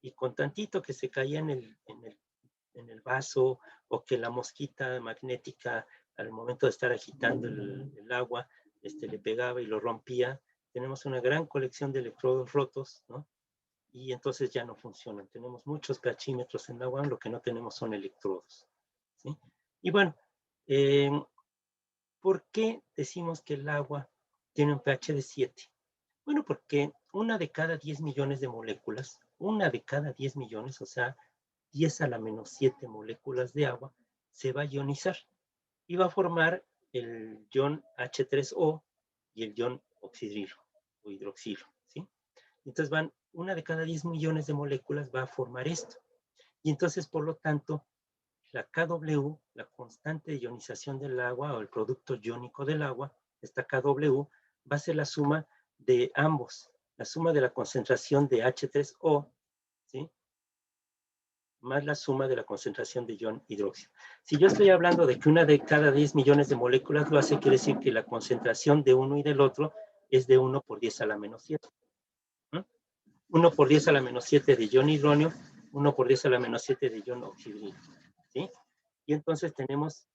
y con tantito que se caía en el vaso, o que la mosquita magnética al momento de estar agitando el agua le pegaba y lo rompía, tenemos una gran colección de electrodos rotos, ¿no? Y entonces ya no funcionan. Tenemos muchos pHímetros en la UAM, lo que no tenemos son electrodos, ¿sí? Y bueno, ¿por qué decimos que el agua tiene un pH de 7? Bueno, porque una de cada 10 millones de moléculas, una de cada 10 millones, o sea, 10 a la menos 7 moléculas de agua, se va a ionizar y va a formar el ion H3O y el ion oxidrilo o hidroxilo, ¿sí? Entonces una de cada 10 millones de moléculas va a formar esto. Y entonces, por lo tanto, la KW, la constante de ionización del agua o el producto iónico del agua, esta KW, va a ser la suma de ambos, la suma de la concentración de H3O, ¿sí? Más la suma de la concentración de ion hidróxido. Si yo estoy hablando de que una de cada 10 millones de moléculas lo hace, quiere decir que la concentración de uno y del otro es de 1 por 10 a la menos 7. 1 por 10 a la menos 7 de ion hidronio, 1 por 10 a la menos 7 de ion oxidrilo, ¿sí? Y entonces tenemos,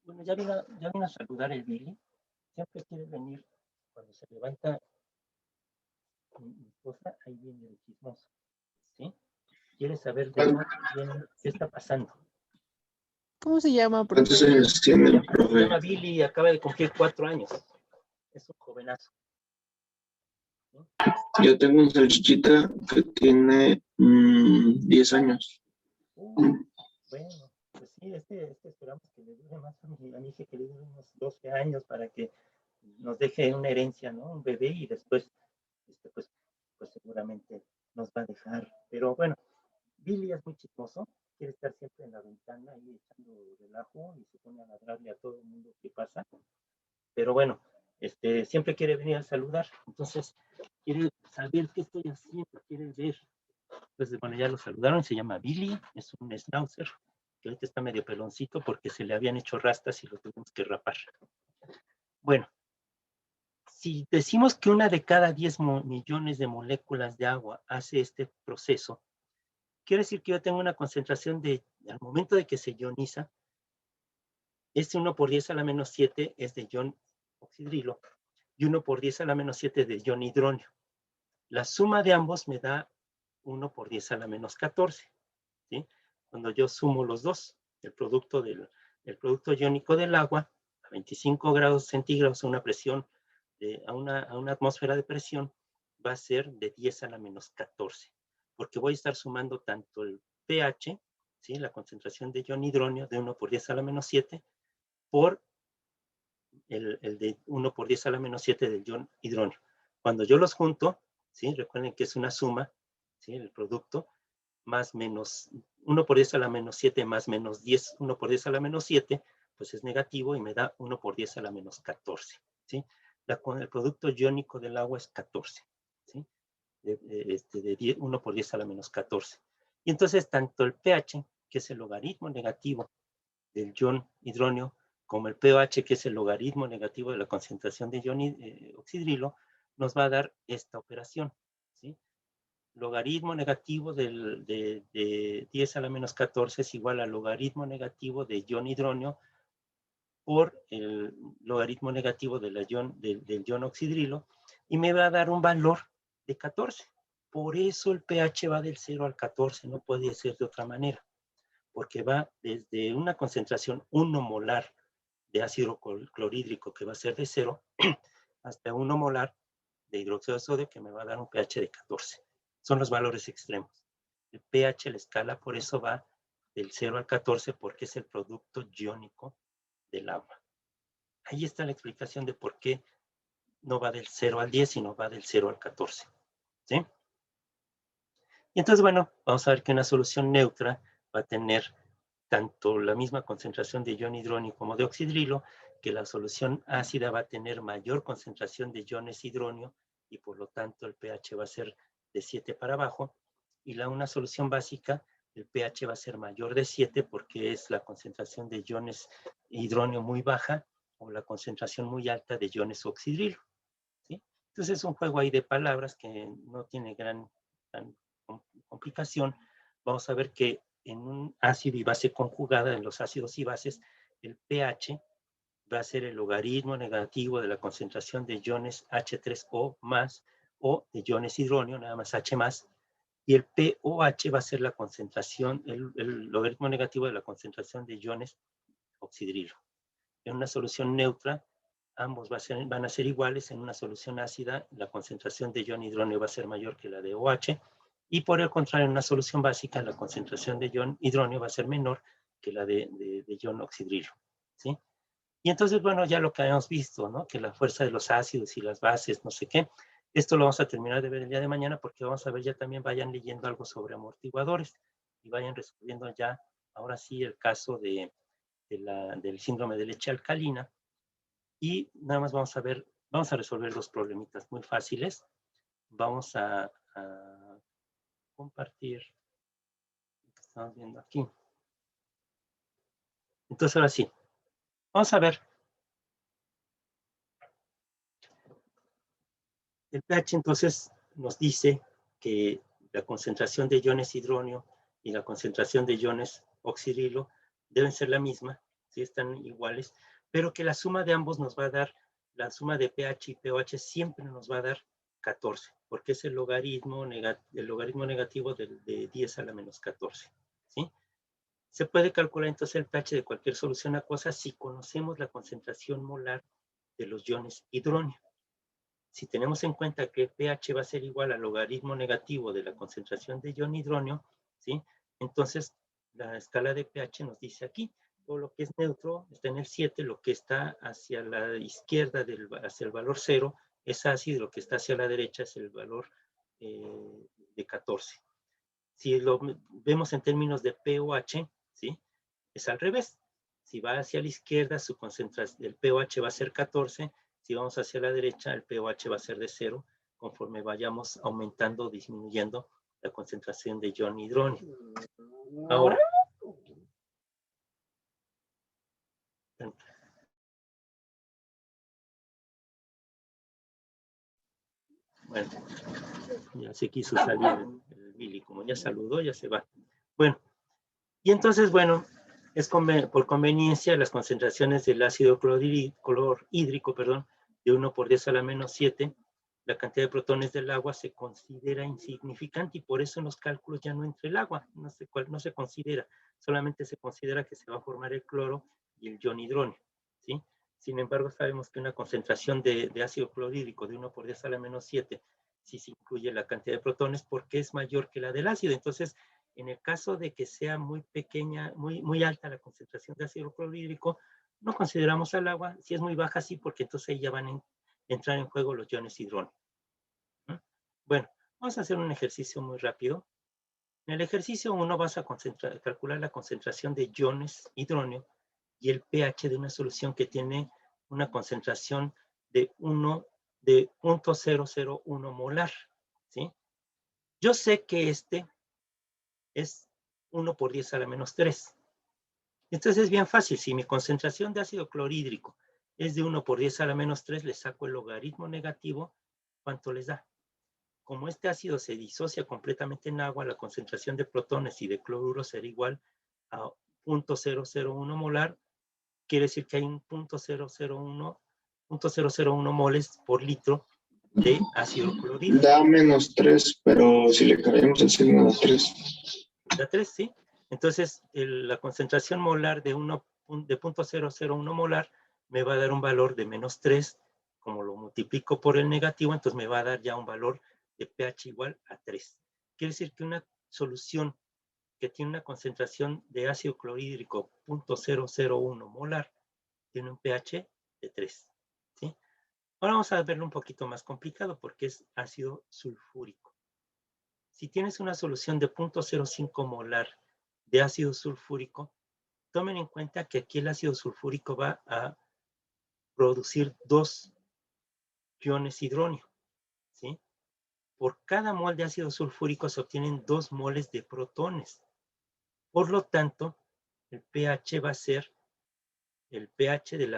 bueno, ya vino a saludar el Billy. Siempre quiere venir cuando se levanta mi esposa, ahí viene el chismoso, ¿sí? Quiere saber de dónde viene, qué está pasando. ¿Cómo se llama, ¿Cuántos profe? años tiene el Se profe? llama Billy y acaba de cumplir 4 años. Es un jovenazo. Yo tengo un salchichita que tiene 10 años. Bueno, pues sí, esperamos que le dure más. A mi hija que le dure unos 12 años para que nos deje una herencia, ¿no? Un bebé, y después, pues seguramente nos va a dejar. Pero bueno, Billy es muy chismoso, quiere estar siempre en la ventana ahí echando relajo y se pone a ladrarle a todo el mundo que pasa. Pero bueno, siempre quiere venir a saludar. Entonces, quiere saber qué estoy haciendo, quiere ver. Entonces, bueno, ya lo saludaron, se llama Billy, es un schnauzer, que ahorita está medio peloncito porque se le habían hecho rastas y lo tuvimos que rapar. Bueno, si decimos que una de cada 10 millones de moléculas de agua hace este proceso, quiere decir que yo tengo una concentración al momento de que se ioniza, este 1 por 10 a la menos 7 es de ion oxidrilo y 1 por 10 a la menos 7 de ion hidronio. La suma de ambos me da 1 por 10 a la menos 14. ¿Sí? Cuando yo sumo los dos, el producto iónico del agua a 25 grados centígrados a una presión, a una atmósfera de presión, va a ser de 10 a la menos 14, porque voy a estar sumando tanto el pH, ¿sí? La concentración de ion hidronio de 1 por 10 a la menos 7, por el de 1 por 10 a la menos 7 del ion hidronio. Cuando yo los junto, ¿sí? Recuerden que es una suma, ¿sí? El producto, más menos 1 por 10 a la menos 7 más menos 10, 1 por 10 a la menos 7, pues es negativo y me da 1 por 10 a la menos 14. ¿Sí? El producto iónico del agua es 14. ¿Sí? De 1 por 10 a la menos 14. Y entonces tanto el pH, que es el logaritmo negativo del ion hidronio, como el pOH, que es el logaritmo negativo de la concentración de ion oxidrilo, nos va a dar esta operación. ¿Sí? Logaritmo negativo de 10 a la menos 14 es igual al logaritmo negativo de ion hidronio por el logaritmo negativo del ion oxidrilo, y me va a dar un valor de 14. Por eso el pH va del 0 al 14, no puede ser de otra manera, porque va desde una concentración 1 molar de ácido clorhídrico, que va a ser de 0, hasta 1 molar de hidróxido de sodio, que me va a dar un pH de 14. Son los valores extremos. El pH, la escala, por eso va del 0 al 14, porque es el producto iónico del agua. Ahí está la explicación de por qué no va del 0 al 10, sino va del 0 al 14. ¿Sí? Y entonces, bueno, vamos a ver que una solución neutra va a tener tanto la misma concentración de ion hidronio como de oxidrilo, que la solución ácida va a tener mayor concentración de iones hidronio y por lo tanto el pH va a ser de 7 para abajo, y una solución básica, el pH va a ser mayor de 7 porque es la concentración de iones hidronio muy baja o la concentración muy alta de iones oxidrilo. ¿Sí? Entonces es un juego ahí de palabras que no tiene gran complicación. Vamos a ver que en un ácido y base conjugada, en los ácidos y bases, el pH va a ser el logaritmo negativo de la concentración de iones H3O más o de iones hidronio, nada más H más, y el pOH va a ser la concentración, el logaritmo negativo de la concentración de iones oxidrilo. En una solución neutra, ambos van a ser iguales. En una solución ácida, la concentración de ion hidronio va a ser mayor que la de OH, y por el contrario, en una solución básica, la concentración de ion hidronio va a ser menor que la de ion oxidrilo. ¿Sí? Y entonces, bueno, ya lo que habíamos visto, ¿no? Que la fuerza de los ácidos y las bases, no sé qué, esto lo vamos a terminar de ver el día de mañana, porque vamos a ver ya también, vayan leyendo algo sobre amortiguadores y vayan resolviendo ya, ahora sí, el caso del síndrome de leche alcalina. Y nada más vamos a resolver dos problemitas muy fáciles. Vamos a compartir lo que estamos viendo aquí. Entonces, ahora sí, vamos a ver. El pH entonces nos dice que la concentración de iones hidronio y la concentración de iones oxidrilo deben ser la misma, ¿sí? Están iguales, pero que la suma de ambos nos va a dar, la suma de pH y pOH siempre nos va a dar 14, porque es el logaritmo negativo de 10 a la menos 14. ¿Sí? Se puede calcular entonces el pH de cualquier solución acuosa si conocemos la concentración molar de los iones hidronio. Si tenemos en cuenta que el pH va a ser igual al logaritmo negativo de la concentración de ion hidronio, ¿sí? Entonces la escala de pH nos dice aquí, todo lo que es neutro está en el 7, lo que está hacia la izquierda, hacia el valor 0, es ácido, lo que está hacia la derecha es el valor de 14. Si lo vemos en términos de pOH, ¿sí? Es al revés. Si va hacia la izquierda, su concentración, el pOH va a ser 14, Si vamos hacia la derecha, el pOH va a ser de 0 conforme vayamos aumentando o disminuyendo la concentración de ion hidrógeno. Ahora, bueno, ya se quiso salir el Billy, como ya saludó, ya se va. Bueno, y entonces, bueno, es por conveniencia las concentraciones del ácido clorhídrico, de 1 por 10 a la menos 7, la cantidad de protones del agua se considera insignificante y por eso en los cálculos ya no entra el agua, no se considera, solamente se considera que se va a formar el cloro y el ion hidrógeno, ¿sí? Sin embargo, sabemos que una concentración de ácido clorhídrico de 1 por 10 a la menos 7, si se incluye la cantidad de protones, porque es mayor que la del ácido. Entonces, en el caso de que sea muy pequeña, muy alta la concentración de ácido clorhídrico, no consideramos al agua. Si es muy baja, sí, porque entonces ahí ya van a entrar en juego los iones hidrógeno. Bueno, vamos a hacer un ejercicio muy rápido. En el ejercicio 1 vas a calcular la concentración de iones hidrógeno y el pH de una solución que tiene una concentración de 0.001 molar, ¿sí? Yo sé que este es 1 por 10 a la menos 3. Entonces es bien fácil. Si mi concentración de ácido clorhídrico es de 1 por 10 a la menos 3, le saco el logaritmo negativo, ¿cuánto les da? Como este ácido se disocia completamente en agua, la concentración de protones y de cloruro será igual a 0.001 molar. Quiere decir que hay un 0.001 moles por litro de ácido clorhídrico. Da menos 3, pero si le cambiamos el signo da 3. Da 3, ¿sí? Entonces, la concentración molar de 0.001 molar me va a dar un valor de menos 3. Como lo multiplico por el negativo, entonces me va a dar ya un valor de pH igual a 3. Quiere decir que una solución que tiene una concentración de ácido clorhídrico 0.001 molar tiene un pH de 3. ¿Sí? Ahora vamos a verlo un poquito más complicado porque es ácido sulfúrico. Si tienes una solución de 0.05 molar de ácido sulfúrico, tomen en cuenta que aquí el ácido sulfúrico va a producir 2 iones hidrógeno, ¿sí? Por cada mol de ácido sulfúrico se obtienen 2 moles de protones. Por lo tanto, el pH va a ser el pH del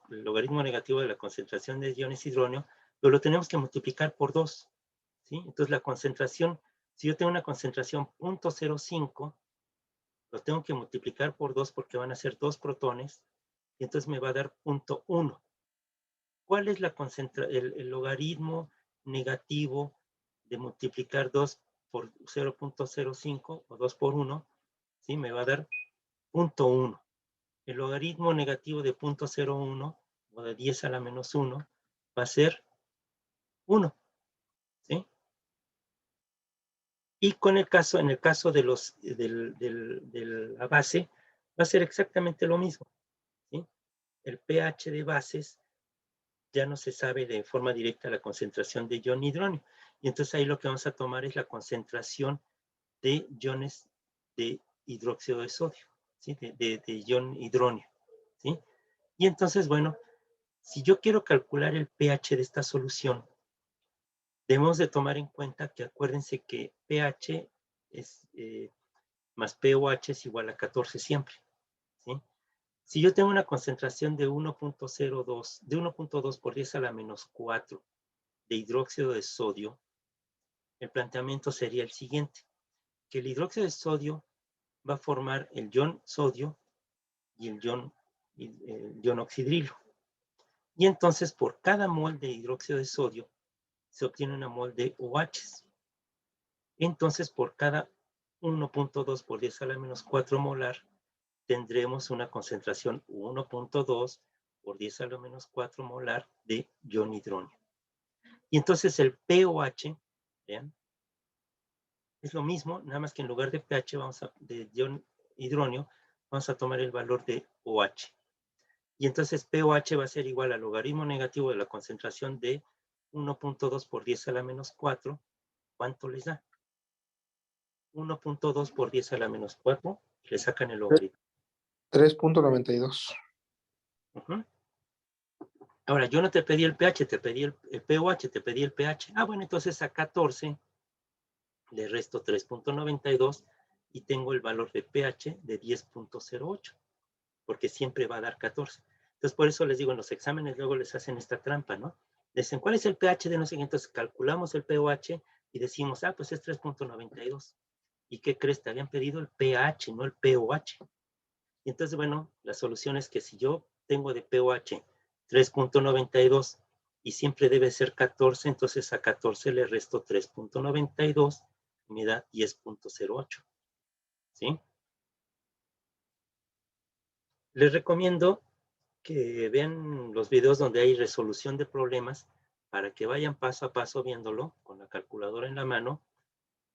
logaritmo negativo de la concentración de iones hidrógeno, pero lo tenemos que multiplicar por 2, ¿sí? Entonces la concentración, si yo tengo una concentración 0.05, lo tengo que multiplicar por 2 porque van a ser 2 protones, y entonces me va a dar 0.1. ¿Cuál es el logaritmo negativo de multiplicar 2 por 0.05 o 2 por 1? ¿Sí? Me va a dar 0.1. El logaritmo negativo de 0.01 o de 10 a la menos 1 va a ser 1. ¿Sí? Y en el caso de la base, va a ser exactamente lo mismo. ¿Sí? El pH de bases ya no se sabe de forma directa la concentración de ion hidrógeno. Y entonces ahí lo que vamos a tomar es la concentración de iones de hidróxido de sodio, ¿sí? de ion hidrógeno, ¿sí? Y entonces, bueno, si yo quiero calcular el pH de esta solución, debemos de tomar en cuenta que acuérdense que pH es, más pOH es igual a 14 siempre, ¿sí? Si yo tengo una concentración de 1.2 por 10 a la menos 4 de hidróxido de sodio, el planteamiento sería el siguiente, que el hidróxido de sodio va a formar el ion sodio y el ion oxidrilo. Y entonces por cada mol de hidróxido de sodio se obtiene una mol de OH. Entonces por cada 1.2 por 10 a la menos 4 molar tendremos una concentración 1.2 por 10 a la menos 4 molar de ion hidrógeno. Y entonces el pOH, vean, es lo mismo, nada más que en lugar de pH de ion hidrógeno, vamos a tomar el valor de OH. Y entonces pOH va a ser igual al logaritmo negativo de la concentración de 1.2 por 10 a la menos 4. ¿Cuánto les da? 1.2 por 10 a la menos 4. Le sacan el logaritmo. 3.92. Ahora, yo no te pedí el pH, te pedí el pOH, te pedí el pH. Ah, bueno, entonces a 14 le resto 3.92 y tengo el valor de pH de 10.08, porque siempre va a dar 14. Entonces, por eso les digo, en los exámenes luego les hacen esta trampa, ¿no? Dicen, ¿cuál es el pH de no sé qué? Entonces, calculamos el pOH y decimos, ah, pues es 3.92. ¿Y qué crees? Te habían pedido el pH, no el pOH. Y entonces, bueno, la solución es que si yo tengo de pOH 3.92 y siempre debe ser 14, entonces a 14 le resto 3.92 y me da 10.08. ¿Sí? Les recomiendo que vean los videos donde hay resolución de problemas para que vayan paso a paso viéndolo con la calculadora en la mano.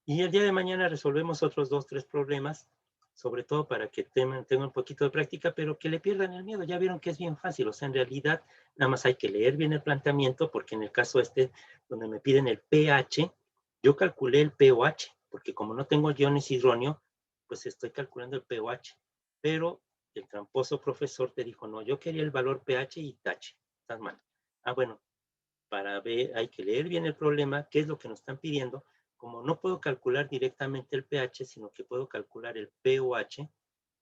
Y el día de mañana resolvemos otros 2, 3 problemas, sobre todo para que tengan un poquito de práctica, pero que le pierdan el miedo. Ya vieron que es bien fácil, o sea, en realidad nada más hay que leer bien el planteamiento, porque en el caso donde me piden el pH, yo calculé el pOH, porque como no tengo iones hidronio, pues estoy calculando el pOH. Pero el tramposo profesor te dijo, no, yo quería el valor pH y tache. Estás mal. Ah, bueno, para ver, hay que leer bien el problema, qué es lo que nos están pidiendo. Como no puedo calcular directamente el pH, sino que puedo calcular el pOH,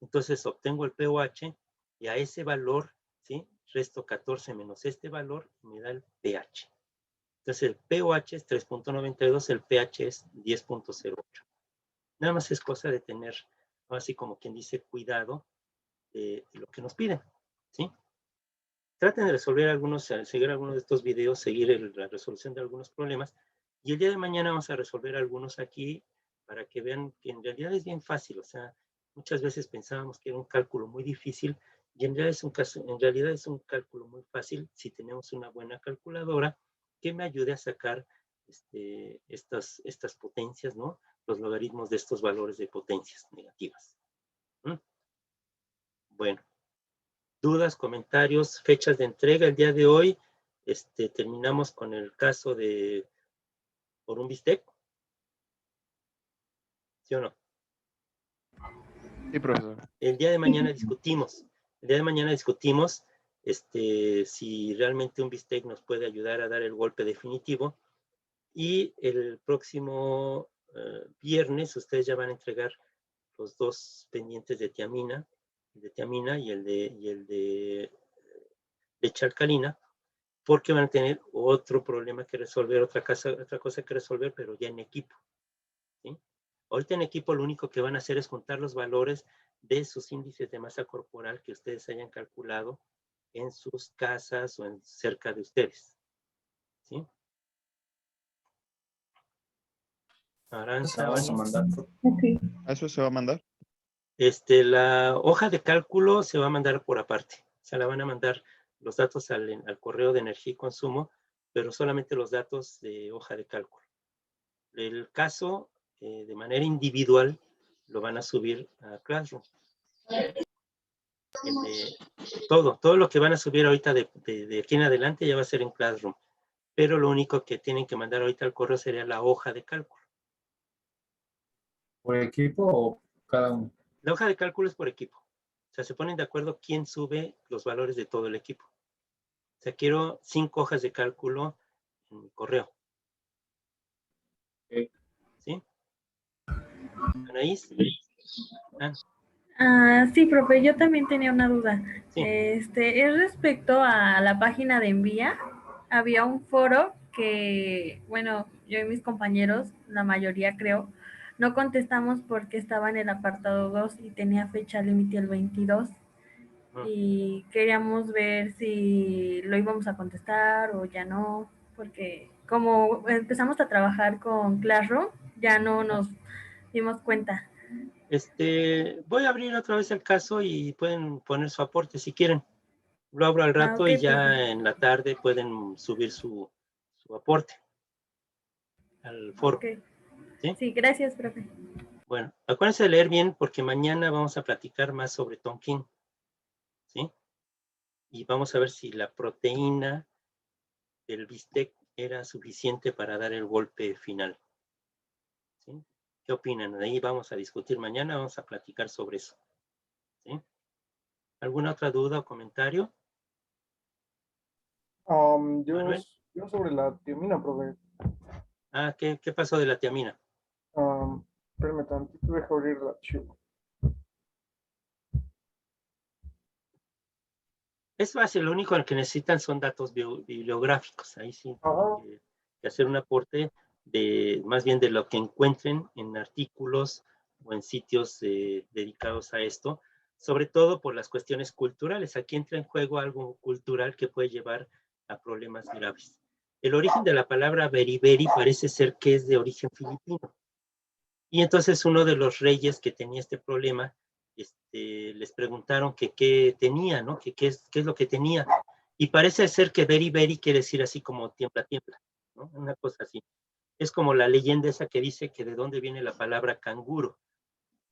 entonces obtengo el pOH y a ese valor, ¿sí? Resto 14 menos este valor y me da el pH. Entonces el pOH es 3.92, el pH es 10.08. Nada más es cosa de tener, así como quien dice, cuidado de lo que nos piden, ¿sí? Traten de resolver seguir algunos de estos videos, seguir la resolución de algunos problemas. Y el día de mañana vamos a resolver algunos aquí para que vean que en realidad es bien fácil. O sea, muchas veces pensábamos que era un cálculo muy difícil y en realidad es un cálculo muy fácil si tenemos una buena calculadora que me ayude a sacar estas potencias, ¿no? Los logaritmos de estos valores de potencias negativas. Bueno. Dudas, comentarios, fechas de entrega. El día de hoy terminamos con el caso de por un bistec. ¿Sí o no? Sí, profesor. El día de mañana discutimos. El día de mañana discutimos si realmente un bistec nos puede ayudar a dar el golpe definitivo. Y el próximo viernes ustedes ya van a entregar los 2 pendientes de tiamina y el de leche alcalina, porque van a tener otro problema que resolver, otra cosa que resolver, pero ya en equipo. ¿Sí? Ahorita en equipo lo único que van a hacer es juntar los valores de sus índices de masa corporal que ustedes hayan calculado en sus casas o cerca de ustedes. ¿Sí? Aranza, Okay. ¿Eso se va a mandar? la hoja de cálculo se va a mandar por aparte. Se la van a mandar los datos al correo de energía y consumo, pero solamente los datos de hoja de cálculo. El caso, de manera individual, lo van a subir a Classroom. Todo lo que van a subir ahorita de aquí en adelante ya va a ser en Classroom. Pero lo único que tienen que mandar ahorita al correo sería la hoja de cálculo. ¿Por equipo o cada uno? La hoja de cálculo es por equipo. O sea, se ponen de acuerdo quién sube los valores de todo el equipo. O sea, quiero 5 hojas de cálculo en mi correo. Okay. ¿Sí? ¿Anaís? Sí, profe, yo también tenía una duda. Sí. Es respecto a la página de Envía. Había un foro que, bueno, yo y mis compañeros, la mayoría creo, no contestamos porque estaba en el apartado 2 y tenía fecha límite el 22. Y queríamos ver si lo íbamos a contestar o ya no, porque como empezamos a trabajar con Classroom, ya no nos dimos cuenta. Voy a abrir otra vez el caso y pueden poner su aporte si quieren. Lo abro al rato Okay, y ya profe. en la tarde pueden subir su aporte al foro. Okay. ¿Sí? Sí, gracias, profe. Bueno, acuérdense de leer bien porque mañana vamos a platicar más sobre Tonkin. ¿Sí? Y vamos a ver si la proteína del bistec era suficiente para dar el golpe final. ¿Sí? ¿Qué opinan? De ahí vamos a discutir mañana, vamos a platicar sobre eso. ¿Sí? ¿Alguna otra duda o comentario? Manuel. Yo sobre la tiamina, profe. Ah, ¿qué pasó de la tiamina? Espérame tantito, deja abrir el archivo. Es fácil, lo único que necesitan son datos bibliográficos. Ahí sí Ajá. tienen que hacer un aporte de más bien de lo que encuentren en artículos o en sitios dedicados a esto, sobre todo por las cuestiones culturales. Aquí entra en juego algo cultural que puede llevar a problemas graves. El origen de la palabra beriberi parece ser que es de origen filipino. Y entonces uno de los reyes que tenía este problema, les preguntaron que qué tenía, ¿no? Que qué es lo que tenía. Y parece ser que beri beri quiere decir así como tiembla, tiembla, ¿no? Una cosa así. Es como la leyenda esa que dice que de dónde viene la palabra canguro.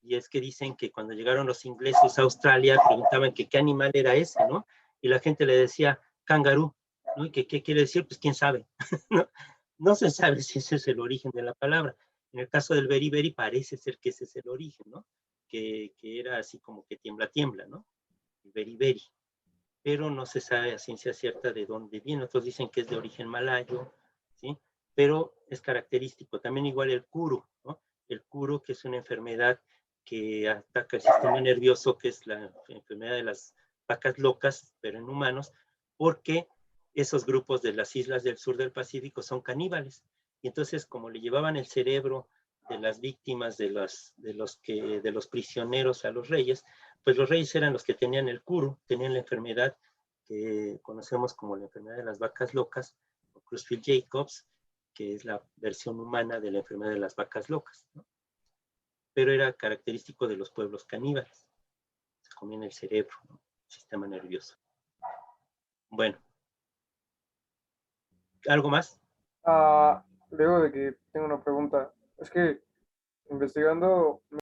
Y es que dicen que cuando llegaron los ingleses a Australia, preguntaban que qué animal era ese, ¿no? Y la gente le decía kangaroo, ¿no? Y que qué quiere decir, pues quién sabe, ¿no? No se sabe si ese es el origen de la palabra. En el caso del beriberi parece ser que ese es el origen, ¿no? Que era así como que tiembla, tiembla, ¿no? El beriberi. Pero no se sabe a ciencia cierta de dónde viene. Otros dicen que es de origen malayo, ¿sí? Pero es característico. También igual el kuru, ¿no? El kuru, que es una enfermedad que ataca el sistema nervioso, que es la enfermedad de las vacas locas, pero en humanos, porque esos grupos de las islas del sur del Pacífico son caníbales. Y entonces, como le llevaban el cerebro de las víctimas de los prisioneros a los reyes, pues los reyes eran los que tenían el kuru, tenían la enfermedad que conocemos como la enfermedad de las vacas locas, o Creutzfeldt-Jacobs, que es la versión humana de la enfermedad de las vacas locas, ¿no? Pero era característico de los pueblos caníbales. Se comían el cerebro, ¿no? El sistema nervioso. Bueno, ¿algo más? Luego de que tengo una pregunta. Es que investigando